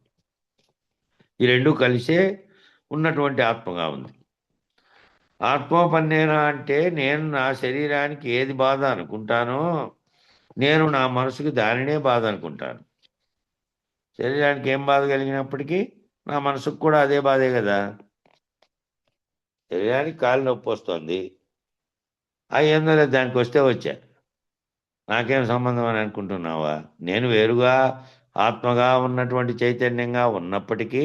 ఈ రెండు కలిసే ఉన్నటువంటి ఆత్మగా ఉంది. ఆత్మోపన్నేన అంటే నేను నా శరీరానికి ఏది బాధ అనుకుంటానో నేను నా మనసుకి దానినే బాధ అనుకుంటాను. శరీరానికి ఏం బాధ కలిగినప్పటికీ నా మనసుకు కూడా అదే బాధే కదా. శరీరానికి కాలు నొప్పి వస్తుంది, ఏందో లేదు, దానికి వస్తే వచ్చా, నాకేం సంబంధం అని అనుకుంటున్నావా? నేను వేరుగా ఆత్మగా ఉన్నటువంటి చైతన్యంగా ఉన్నప్పటికీ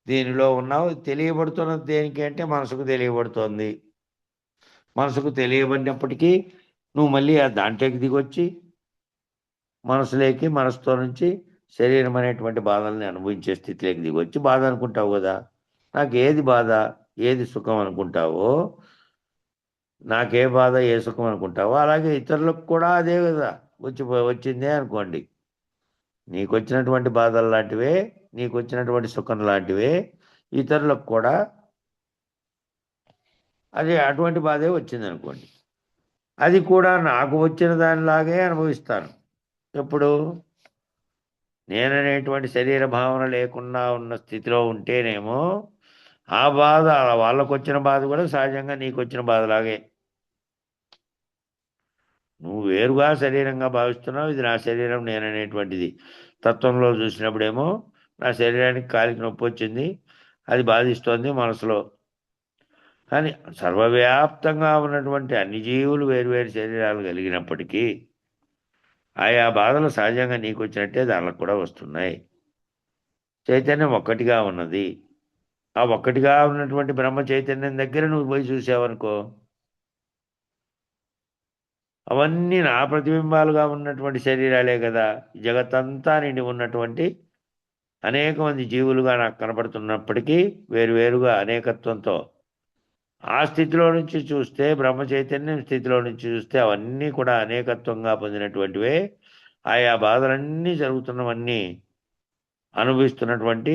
దీనిలో ఉన్నావు. తెలియబడుతున్నది దేనికి అంటే మనసుకు తెలియబడుతోంది. మనసుకు తెలియబడినప్పటికీ నువ్వు మళ్ళీ ఆ దాంట్లోకి దిగొచ్చి మనసులోకి, మనసుతో నుంచి శరీరం అనేటువంటి బాధల్ని అనుభవించే స్థితిలోకి దిగొచ్చి బాధ అనుకుంటావు కదా. నాకు ఏది బాధ, ఏది సుఖం అనుకుంటావో, నాకే బాధ, ఏ సుఖం అనుకుంటావో, అలాగే ఇతరులకు కూడా అదే కదా వచ్చిందే అనుకోండి. నీకు వచ్చినటువంటి బాధలు లాంటివే, నీకు వచ్చినటువంటి సుఖం లాంటివే ఇతరులకు కూడా అది అటువంటి బాధే వచ్చింది అనుకోండి. అది కూడా నాకు వచ్చిన దానిలాగే అనుభవిస్తాను. ఎప్పుడు నేననేటువంటి శరీర భావన లేకుండా ఉన్న స్థితిలో ఉంటేనేమో ఆ బాధ, వాళ్ళకు వచ్చిన బాధ కూడా సహజంగా నీకు వచ్చిన బాధలాగే. నువ్వు వేరుగా శరీరంగా భావిస్తున్నావు, ఇది నా శరీరం నేననేటువంటిది. తత్వంలో చూసినప్పుడేమో నా శరీరానికి కాలికి నొప్పి వచ్చింది, అది బాధిస్తోంది మనసులో. కానీ సర్వవ్యాప్తంగా ఉన్నటువంటి అన్ని జీవులు వేరువేరు శరీరాలు కలిగినప్పటికీ ఆయా బాధలు సహజంగా నీకు వచ్చినట్టే దానికి కూడా వస్తున్నాయి. చైతన్యం ఒక్కటిగా ఉన్నది. ఆ ఒక్కటిగా ఉన్నటువంటి బ్రహ్మ చైతన్యం దగ్గర నువ్వు పోయి చూసావనుకో, అవన్నీ నా ప్రతిబింబాలుగా ఉన్నటువంటి శరీరాలే కదా. ఈ జగత్తంతా నిండి ఉన్నటువంటి అనేక మంది జీవులుగా నాకు కనపడుతున్నప్పటికీ వేరువేరుగా అనేకత్వంతో ఆ స్థితిలో నుంచి చూస్తే, బ్రహ్మ చైతన్యం స్థితిలో నుంచి చూస్తే అవన్నీ కూడా అనేకత్వంగా పొందినటువంటివే. ఆయా బాధలన్నీ జరుగుతున్నవన్నీ అనుభవిస్తున్నటువంటి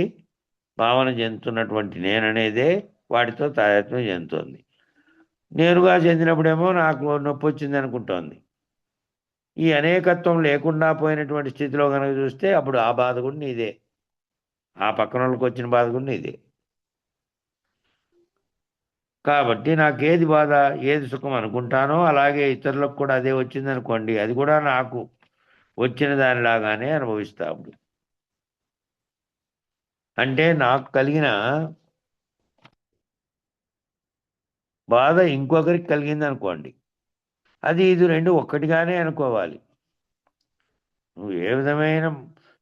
భావన చెందుతున్నటువంటి నేననేదే వాటితో తాదాత్మ్యం చెందుతోంది. నేరుగా చెందినప్పుడేమో నాకు నొప్పి వచ్చింది అనుకుంటోంది. ఈ అనేకత్వం లేకుండా పోయినటువంటి స్థితిలో కనుక చూస్తే అప్పుడు ఆ బాధ కూడా నీదే, ఆ పక్కన వాళ్ళకి వచ్చిన బాధ కూడా నీదే. కాబట్టి నాకేది బాధ, ఏది సుఖం అనుకుంటానో అలాగే ఇతరులకు కూడా అదే వచ్చిందనుకోండి, అది కూడా నాకు వచ్చిన దానిలాగానే అనుభవిస్తా అప్పుడు. అంటే నాకు కలిగిన బాధ ఇంకొకరికి కలిగింది అనుకోండి, అది ఇది రెండు ఒక్కటిగానే అనుకోవాలి. నువ్వు ఏ విధమైన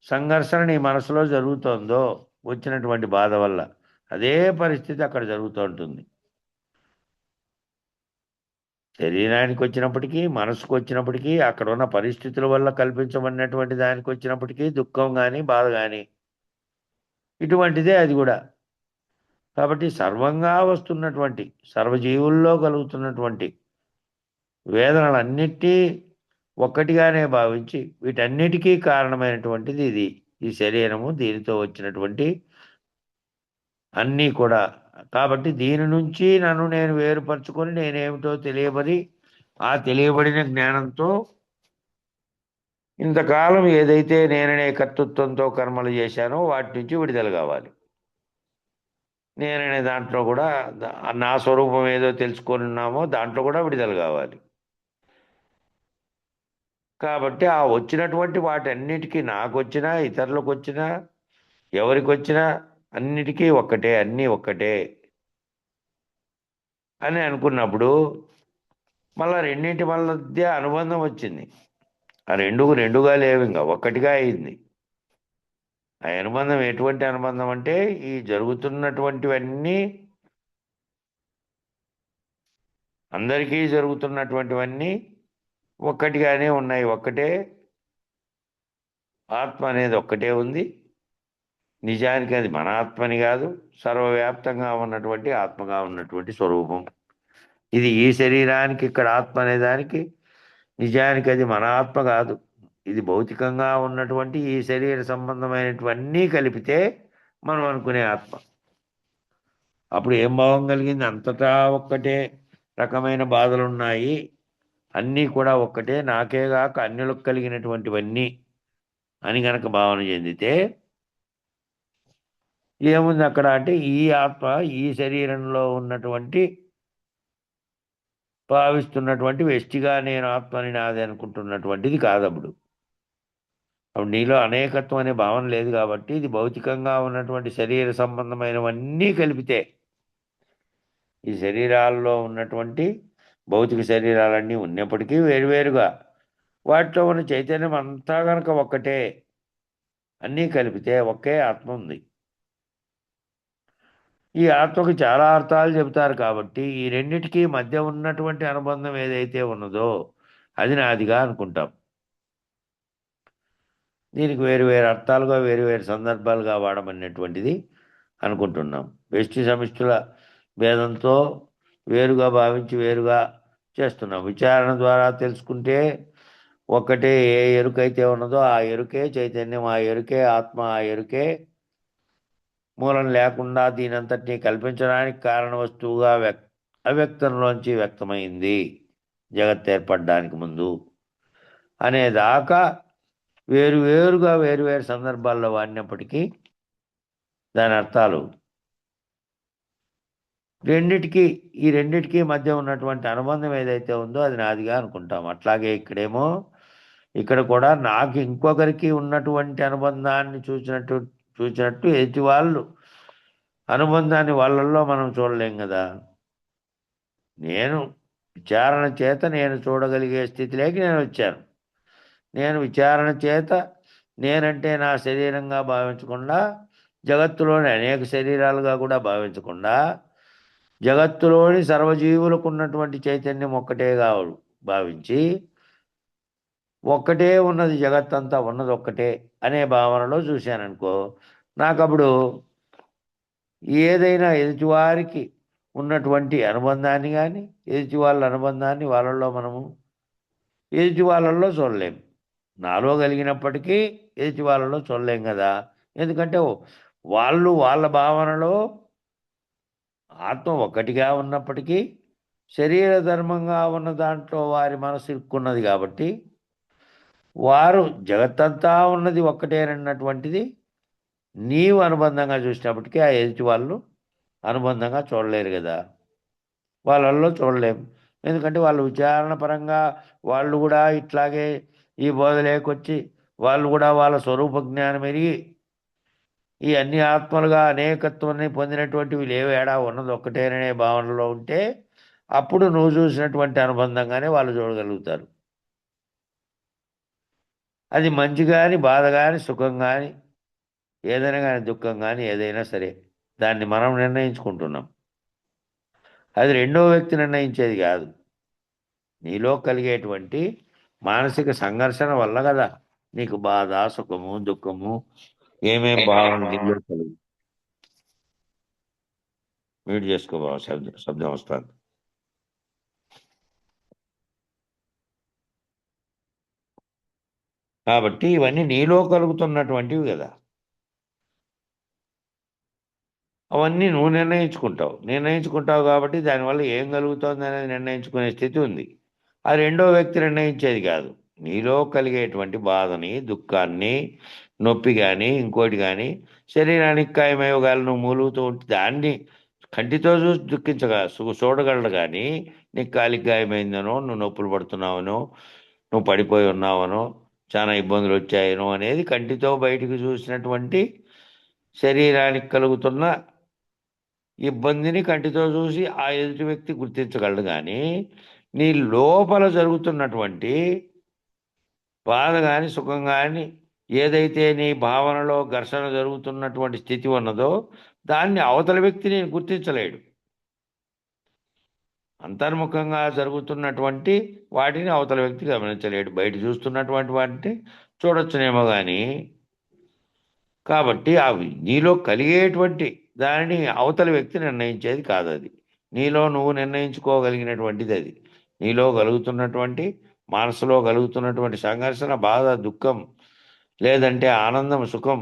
సంఘర్షణ నీ మనసులో జరుగుతోందో వచ్చినటువంటి బాధ వల్ల, అదే పరిస్థితి అక్కడ జరుగుతూ ఉంటుంది. శరీరానికి వచ్చినప్పటికీ, మనసుకు వచ్చినప్పటికీ, అక్కడ ఉన్న పరిస్థితుల వల్ల కల్పించబడినటువంటి దానికి వచ్చినప్పటికీ దుఃఖం కానీ బాధ కానీ ఇటువంటిదే అది కూడా. కాబట్టి సర్వంగా వస్తున్నటువంటి, సర్వజీవుల్లో కలుగుతున్నటువంటి వేదనలన్నిటినీ ఒక్కటిగానే భావించి వీటన్నిటికీ కారణమైనటువంటిది ఇది, ఈ శరీరము, దీనితో వచ్చినటువంటి అన్నీ కూడా. కాబట్టి దీని నుంచి నన్ను నేను వేరుపరుచుకొని నేనేమిటో తెలియబడి, ఆ తెలియబడిన జ్ఞానంతో ఇంతకాలం ఏదైతే నేననే కర్తృత్వంతో కర్మలు చేశానో వాటి నుంచి విడుదల కావాలి. నేననే దాంట్లో కూడా నా స్వరూపం ఏదో తెలుసుకొని ఉన్నామో దాంట్లో కూడా విడుదల కావాలి. కాబట్టి ఆ వచ్చినటువంటి వాటన్నిటికీ, నాకు వచ్చినా ఇతరులకు వచ్చినా ఎవరికి వచ్చినా అన్నిటికీ ఒక్కటే, అన్నీ ఒక్కటే అని అనుకున్నప్పుడు మళ్ళా రెండింటి మధ్య అనుబంధం వచ్చింది. ఆ రెండుగా లేవు, ఇంకా ఒక్కటిగా అయింది. ఆ అనుబంధం ఎటువంటి అనుబంధం అంటే, ఈ జరుగుతున్నటువంటివన్నీ అందరికీ జరుగుతున్నటువంటివన్నీ ఒక్కటిగానే ఉన్నాయి. ఒక్కటే ఆత్మ అనేది ఒక్కటే ఉంది. నిజానికి అది మన ఆత్మని కాదు, సర్వవ్యాప్తంగా ఉన్నటువంటి ఆత్మగా ఉన్నటువంటి స్వరూపం. ఇది ఈ శరీరానికి ఇక్కడ ఆత్మ అనే దానికి నిజానికి అది మన ఆత్మ కాదు. ఇది భౌతికంగా ఉన్నటువంటి ఈ శరీర సంబంధమైనటువన్నీ కలిపితే మనం అనుకునే ఆత్మ. అప్పుడు ఏం భావం కలిగింది? అంతటా ఒక్కటే రకమైన బాధలున్నాయి, అన్నీ కూడా ఒక్కటే, నాకేగాక అన్యులకు కలిగినటువంటివన్నీ అని గనక భావన చెందితే ఏముంది అక్కడ అంటే, ఈ ఆత్మ ఈ శరీరంలో ఉన్నటువంటి భావిస్తున్నటువంటి వ్యష్టిగా నేను ఆత్మని నాది అనుకుంటున్నటువంటిది కాదప్పుడు. అప్పుడు నీలో అనేకత్వం అనే భావన లేదు కాబట్టి ఇది భౌతికంగా ఉన్నటువంటి శరీర సంబంధమైనవన్నీ కలిపితే, ఈ శరీరాల్లో ఉన్నటువంటి భౌతిక శరీరాలన్నీ ఉన్నప్పటికీ వేరువేరుగా వాటిలో ఉన్న చైతన్యం అంతా కనుక ఒక్కటే, అన్నీ కలిపితే ఒకే ఆత్మ ఉంది. ఈ ఆత్మకు చాలా అర్థాలు చెబుతారు కాబట్టి ఈ రెండిటికి మధ్య ఉన్నటువంటి అనుబంధం ఏదైతే ఉన్నదో అది నాదిగా అనుకుంటాం. దీనికి వేరు వేరు అర్థాలుగా, వేరు వేరు సందర్భాలుగా వాడమనేటువంటిది అనుకుంటున్నాం. వ్యష్టి సమిష్టుల భేదంతో వేరుగా భావించి వేరుగా చేస్తున్నాం. విచారణ ద్వారా తెలుసుకుంటే ఒక్కటే, ఏ ఎరుకైతే ఉన్నదో ఆ ఎరుకే చైతన్యం, ఆ ఎరుకే ఆత్మ, ఆ ఎరుకే మూలం లేకుండా దీనంతటినీ కల్పించడానికి కారణ వస్తువుగా అవ్యక్తంలోంచి వ్యక్తమైంది జగత్ ఏర్పడడానికి ముందు అనేదాకా వేరువేరుగా వేరువేరు సందర్భాల్లో వాడినప్పటికీ దాని అర్థాలు ఈ రెండిటికి మధ్య ఉన్నటువంటి అనుబంధం ఏదైతే ఉందో అది నాదిగా అనుకుంటాం. అట్లాగే ఇక్కడ కూడా నాకు ఇంకొకరికి ఉన్నటువంటి అనుబంధాన్ని చూసినట్టు ఎదుటి వాళ్ళు అనుబంధాన్ని వాళ్ళల్లో మనం చూడలేం కదా. నేను విచారణ చేత నేను చూడగలిగే స్థితిలోకి నేను వచ్చాను. నేను విచారణ చేత నేనంటే నా శరీరంగా భావించకుండా, జగత్తులోని అనేక శరీరాలుగా కూడా భావించకుండా, జగత్తులోని సర్వజీవులకు ఉన్నటువంటి చైతన్యం ఒక్కటేగా భావించి, ఒక్కటే ఉన్నది, జగత్తంతా ఉన్నది ఒక్కటే అనే భావనలో చూశాననుకో, నాకప్పుడు ఏదైనా ఎదుటివారికి ఉన్నటువంటి అనుబంధాన్ని కానీ, ఎదుటి వాళ్ళ అనుబంధాన్ని వాళ్ళల్లో మనము ఎదుటి వాళ్ళల్లో చూడలేం. నాలో కలిగినప్పటికీ ఎదుటి వాళ్ళలో చూడలేం కదా. ఎందుకంటే వాళ్ళు వాళ్ళ భావనలో ఆత్మ ఒక్కటిగా ఉన్నప్పటికీ శరీర ధర్మంగా ఉన్న దాంట్లో వారి మనసు ఇరుక్కున్నది కాబట్టి, వారు జగత్తంతా ఉన్నది ఒక్కటేనన్నటువంటిది నీవు అనుబంధంగా చూసినప్పటికీ ఆ ఎదుటి వాళ్ళు అనుబంధంగా చూడలేరు కదా. వాళ్ళల్లో చూడలేం. ఎందుకంటే వాళ్ళు విచారణ పరంగా వాళ్ళు కూడా ఇట్లాగే ఈ బోధలేకొచ్చి వాళ్ళు కూడా వాళ్ళ స్వరూప జ్ఞానం ఎరిగి ఈ అన్ని ఆత్మలుగా అనేకత్వాన్ని పొందినటువంటివి లేవేడా ఉన్నది ఒక్కటేననే భావనలో ఉంటే అప్పుడు నువ్వు చూసినటువంటి అనుబంధంగానే వాళ్ళు చూడగలుగుతారు. అది మంచి కానీ, బాధ కానీ, సుఖం కానీ, ఏదైనా కానీ, దుఃఖం కానీ, ఏదైనా సరే దాన్ని మనం నిర్ణయించుకుంటున్నాం. అది రెండో వ్యక్తి నిర్ణయించేది కాదు. నీలో కలిగేటువంటి మానసిక సంఘర్షణ వల్ల కదా నీకు బాధ, సుఖము, దుఃఖము, ఏమేం భావనలు నీలో కలుగు. మ్యూట్ చేసుకో బాబు, శబ్దం వస్తుంది. కాబట్టి ఇవన్నీ నీలో కలుగుతున్నటువంటివి కదా. అవన్నీ నువ్వు నిర్ణయించుకుంటావు కాబట్టి దానివల్ల ఏం కలుగుతుంది అనేది నిర్ణయించుకునే స్థితి ఉంది. ఆ రెండో వ్యక్తి నిర్ణయించేది కాదు. నీలో కలిగేటువంటి బాధని, దుఃఖాన్ని, నొప్పి కానీ, ఇంకోటి కానీ, శరీరానికి కాయమయోగాలు నువ్వు మూలుగుతూ ఉంటే దాన్ని కంటితో చూసి చూడగలడు కానీ, నీకు కాలికి గాయమైందనో, నువ్వు నొప్పులు పడుతున్నావనో, నువ్వు పడిపోయి ఉన్నావనో, చాలా ఇబ్బందులు వచ్చాయనో అనేది కంటితో బయటికి చూసినటువంటి శరీరానికి కలుగుతున్న ఇబ్బందిని కంటితో చూసి ఆ ఎదుటి వ్యక్తి గుర్తించగలడు కానీ, నీ లోపల జరుగుతున్నటువంటి బాధ కానీ, సుఖం కానీ, ఏదైతే నీ భావనలో ఘర్షణ జరుగుతున్నటువంటి స్థితి ఉన్నదో దాన్ని అవతల వ్యక్తిని గుర్తించలేడు. అంతర్ముఖంగా జరుగుతున్నటువంటి వాటిని అవతల వ్యక్తి గమనించలేడు. బయట చూస్తున్నటువంటి వాటిని చూడొచ్చునేమో కానీ, కాబట్టి అవి నీలో కలిగేటువంటి దానిని అవతల వ్యక్తి నిర్ణయించేది కాదు. అది నీలో నువ్వు నిర్ణయించుకోగలిగినటువంటిది. అది నీలో కలుగుతున్నటువంటి, మనసులో కలుగుతున్నటువంటి సంఘర్షణ, బాధ, దుఃఖం, లేదంటే ఆనందం, సుఖం,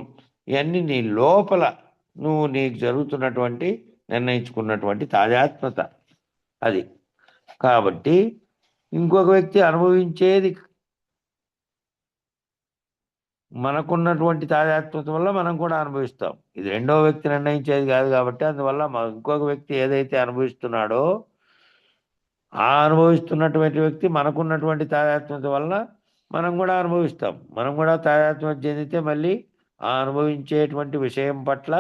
ఇవన్నీ నీ లోపల నువ్వు నీకు జరుగుతున్నటువంటి నిర్ణయించుకున్నటువంటి తాజాత్మత అది. కాబట్టి ఇంకొక వ్యక్తి అనుభవించేది మనకున్నటువంటి తాజాత్మత వల్ల మనం కూడా అనుభవిస్తాం. ఇది రెండో వ్యక్తి నిర్ణయించేది కాదు కాబట్టి అందువల్ల ఇంకొక వ్యక్తి ఏదైతే అనుభవిస్తున్నాడో ఆ అనుభవిస్తున్నటువంటి వ్యక్తి మనకున్నటువంటి తాజాత్మత వల్ల మనం కూడా అనుభవిస్తాం. మనం కూడా తాజాత్మత చెందితే మళ్ళీ ఆ అనుభవించేటువంటి విషయం పట్ల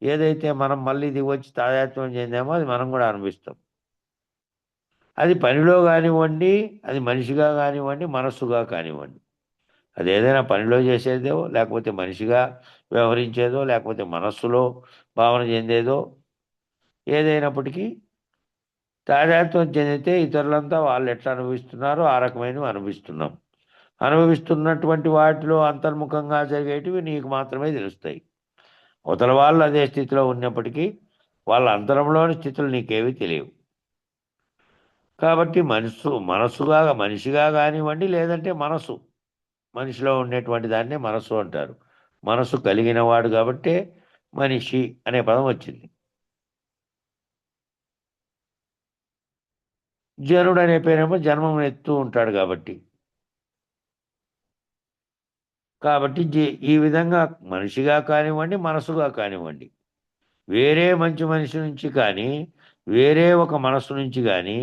ఏదైతే మనం మళ్ళీ ఇది వచ్చి తాజాత్మ్యం చెందామో అది మనం కూడా అనుభవిస్తాం. అది పనిలో కానివ్వండి, అది మనిషిగా కానివ్వండి, మనస్సుగా కానివ్వండి. అది ఏదైనా పనిలో చేసేదో, లేకపోతే మనిషిగా వ్యవహరించేదో, లేకపోతే మనస్సులో భావన చెందేదో, ఏదైనప్పటికీ తాజాత్వం చెందితే ఇతరులంతా వాళ్ళు ఎట్లా అనుభవిస్తున్నారో ఆ రకమైనవి అనుభవిస్తున్నాం. అనుభవిస్తున్నటువంటి వాటిలో అంతర్ముఖంగా జరిగేటివి నీకు మాత్రమే తెలుస్తాయి. అవతల వాళ్ళు అదే స్థితిలో ఉన్నప్పటికీ వాళ్ళ అంతరంలోని స్థితులు నీకేవి తెలియవు. కాబట్టి మనిషిగా కానివ్వండి, లేదంటే మనిషిలో ఉండేటువంటి దాన్నే మనస్సు అంటారు. మనస్సు కలిగిన వాడు కాబట్టే మనిషి అనే పదం వచ్చింది. జనుడు అనే పేరేమో జన్మం ఎత్తూ ఉంటాడు కాబట్టి ఈ విధంగా మనిషిగా కానివ్వండి, మనసుగా కానివ్వండి, వేరే మంచి మనిషి నుంచి కానీ, వేరే ఒక మనస్సు నుంచి కానీ,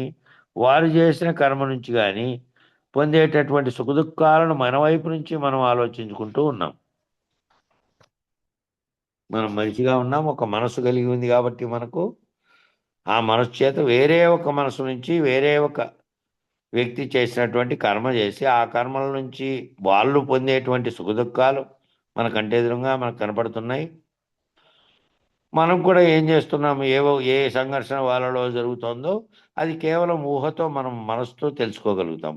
వారు చేసిన కర్మ నుంచి కానీ పొందేటటువంటి సుఖదుఖాలను మన వైపు నుంచి మనం ఆలోచించుకుంటూ ఉన్నాం. మనం మనిషిగా ఉన్నాం, ఒక మనసు కలిగి ఉంది కాబట్టి మనకు ఆ మనసు చేత వేరే ఒక మనసు నుంచి వేరే ఒక వ్యక్తి చేసినటువంటి కర్మ చేసి ఆ కర్మల నుంచి వాళ్ళు పొందేటువంటి సుఖదుఖాలు మనకంటే ఎదురుగా మనకు కనపడుతున్నాయి. మనం కూడా ఏం చేస్తున్నాము, ఏ సంఘర్షణ వాళ్ళలో జరుగుతుందో అది కేవలం ఊహతో మనం మనసుతో తెలుసుకోగలుగుతాం.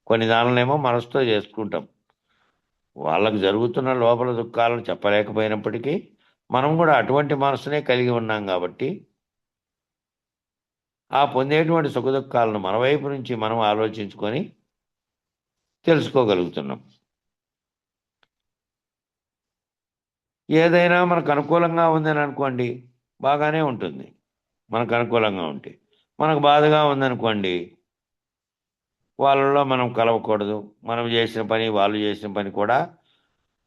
కొన్ని దానినేమో మనసుతో చేసుకుంటాం. వాళ్ళకు జరుగుతున్న లోపల దుఃఖాలను చెప్పలేకపోయినప్పటికీ మనం కూడా అటువంటి మనసునే కలిగి ఉన్నాం కాబట్టి ఆ పొందేటువంటి సుఖదుఖాలను మన వైపు నుంచి మనం ఆలోచించుకొని తెలుసుకోగలుగుతున్నాం. ఏదైనా మనకు అనుకూలంగా ఉందని అనుకోండి, బాగానే ఉంటుంది. మనకు అనుకూలంగా ఉంటే, మనకు బాధగా ఉందనుకోండి, వాళ్ళలో మనం కలవకూడదు. మనం చేసిన పని వాళ్ళు చేసిన పని కూడా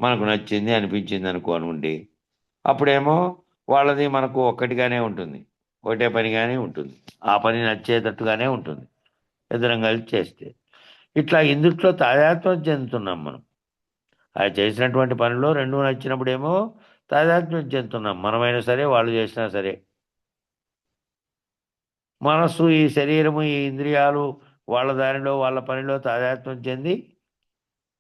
మనకు నచ్చింది అనిపించింది అనుకోనుండి, అప్పుడేమో వాళ్ళది మనకు ఒక్కటిగానే ఉంటుంది, ఒకటే పనిగానే ఉంటుంది, ఆ పని నచ్చేటట్టుగానే ఉంటుంది ఇద్దరం కలిసి చేస్తే. ఇట్లా ఇందుట్లో తాదాత్మ్యం చెందుతున్నాం మనం. అది చేసినటువంటి పనిలో రెండు నచ్చినప్పుడేమో తాదాత్మ్యం చెందుతున్నాం, మనమైనా సరే వాళ్ళు చేసినా సరే. మనస్సు, ఈ శరీరము, ఈ ఇంద్రియాలు వాళ్ళ దారిలో వాళ్ళ పనిలో తాదాత్మ్యం చెంది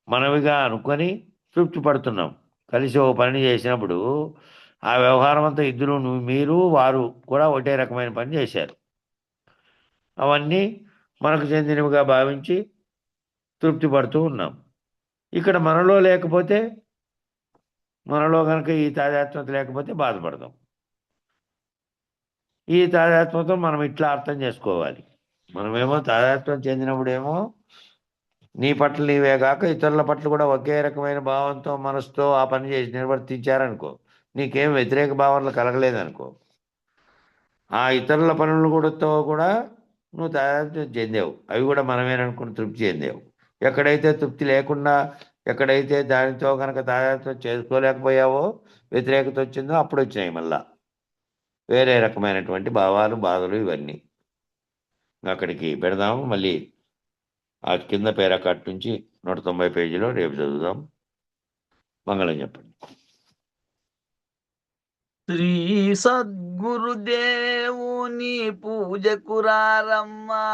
మనవిగా అనుకొని తృప్తి పడుతున్నాం. కలిసి ఒక పని చేసినప్పుడు ఆ వ్యవహారం అంతా ఇద్దరు, మీరు వారు కూడా ఒకటే రకమైన పని చేశారు. అవన్నీ మనకు చెందినవిగా భావించి తృప్తి పడుతూ ఉన్నాం. ఇక్కడ మనలో లేకపోతే, మనలో కనుక ఈ తాదాత్మ్యత లేకపోతే బాధపడతాం. ఈ తాదాత్మ్యత మనం ఇట్లా అర్థం చేసుకోవాలి. మనమేమో తాదాత్మ్యం చెందినప్పుడేమో నీ పట్ల నీవే కాక ఇతరుల పట్ల కూడా ఒకే రకమైన భావంతో మనసుతో ఆ పని చేసి నిర్వర్తించారనుకో, నీకేం వ్యతిరేక భావనలు కలగలేదనుకో, ఆ ఇతరుల పనులు కూడా నువ్వు తాదాత్మ్యం చెందావు, అవి కూడా మనమేననుకుని తృప్తి చెందావు. ఎక్కడైతే తృప్తి లేకుండా, ఎక్కడైతే దానితో కనుక తాదాత్మ్యం చేసుకోలేకపోయావో, వ్యతిరేకత వచ్చిందో అప్పుడు వచ్చినాయి మళ్ళా వేరే రకమైనటువంటి భావాలు, బాధలు ఇవన్నీ. అక్కడికి పెడదాము. మళ్ళీ ఆ కింద పేరాకాట్ నుంచి 190 పేజీలో రేపు చదువుదాం. మంగళం చెప్పండి. శ్రీ సద్గురుదేవుని పూజకురారమ్మా,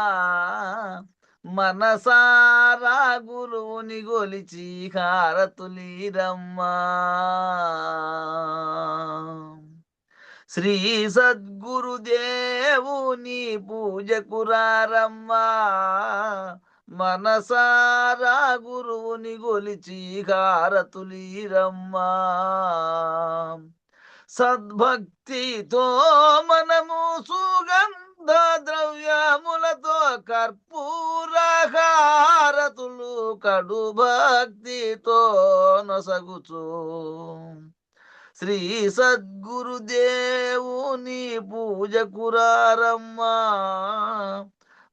మనసారా గురువుని గొలిచి హారతులీరమ్మా. శ్రీ సద్గురుదేవుని పూజకురారమ్మా, మనసారా గురువుని గొలిచి హారతులీరమ్మా. సద్భక్తితో మనము సుగంధ ద్రవ్యములతో కర్పూర హారతులు కడు భక్తితో నొసగుచు శ్రీ సద్గురుదేవుని పూజకురారమ్మా,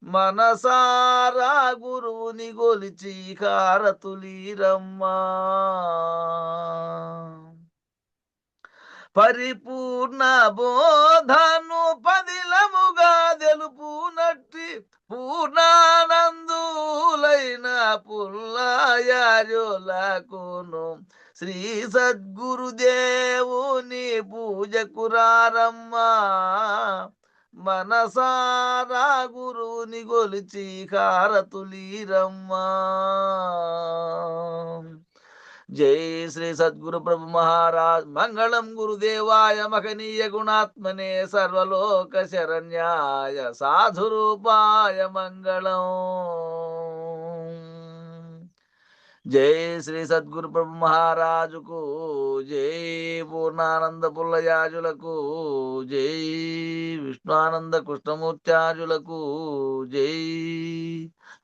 మనసారా గురువుని గొలిచి హారతులీరమ్మా. పరిపూర్ణ బోధను పదిలముగా తెలుపునట్టి పూర్ణానందులైన పుల్లయాజులకును శ్రీ సద్గురుదేవుని పూజకురారమ్మా, మనసారా గురువుని గొలిచి హారతులీరమ్మా. జై శ్రీ సద్గురు ప్రభు మహారాజ్. మంగళం గురుదేవాయ మహనీయ గుణాత్మనే సర్వలోక శరణ్యాయ సాధురూపాయ మంగళం. జై శ్రీ సద్గురు ప్రభు మహారాజుకు జై. పూర్ణానంద పుల్లయాజులకు జై. విష్ణుఆనంద కృష్ణమూర్త్యాజులకు జై.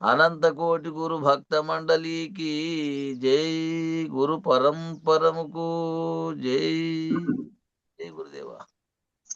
అనంత కోటి గురు భక్త మండలికి జై. గురు పరంపరముకు జై. జై గురుదేవా.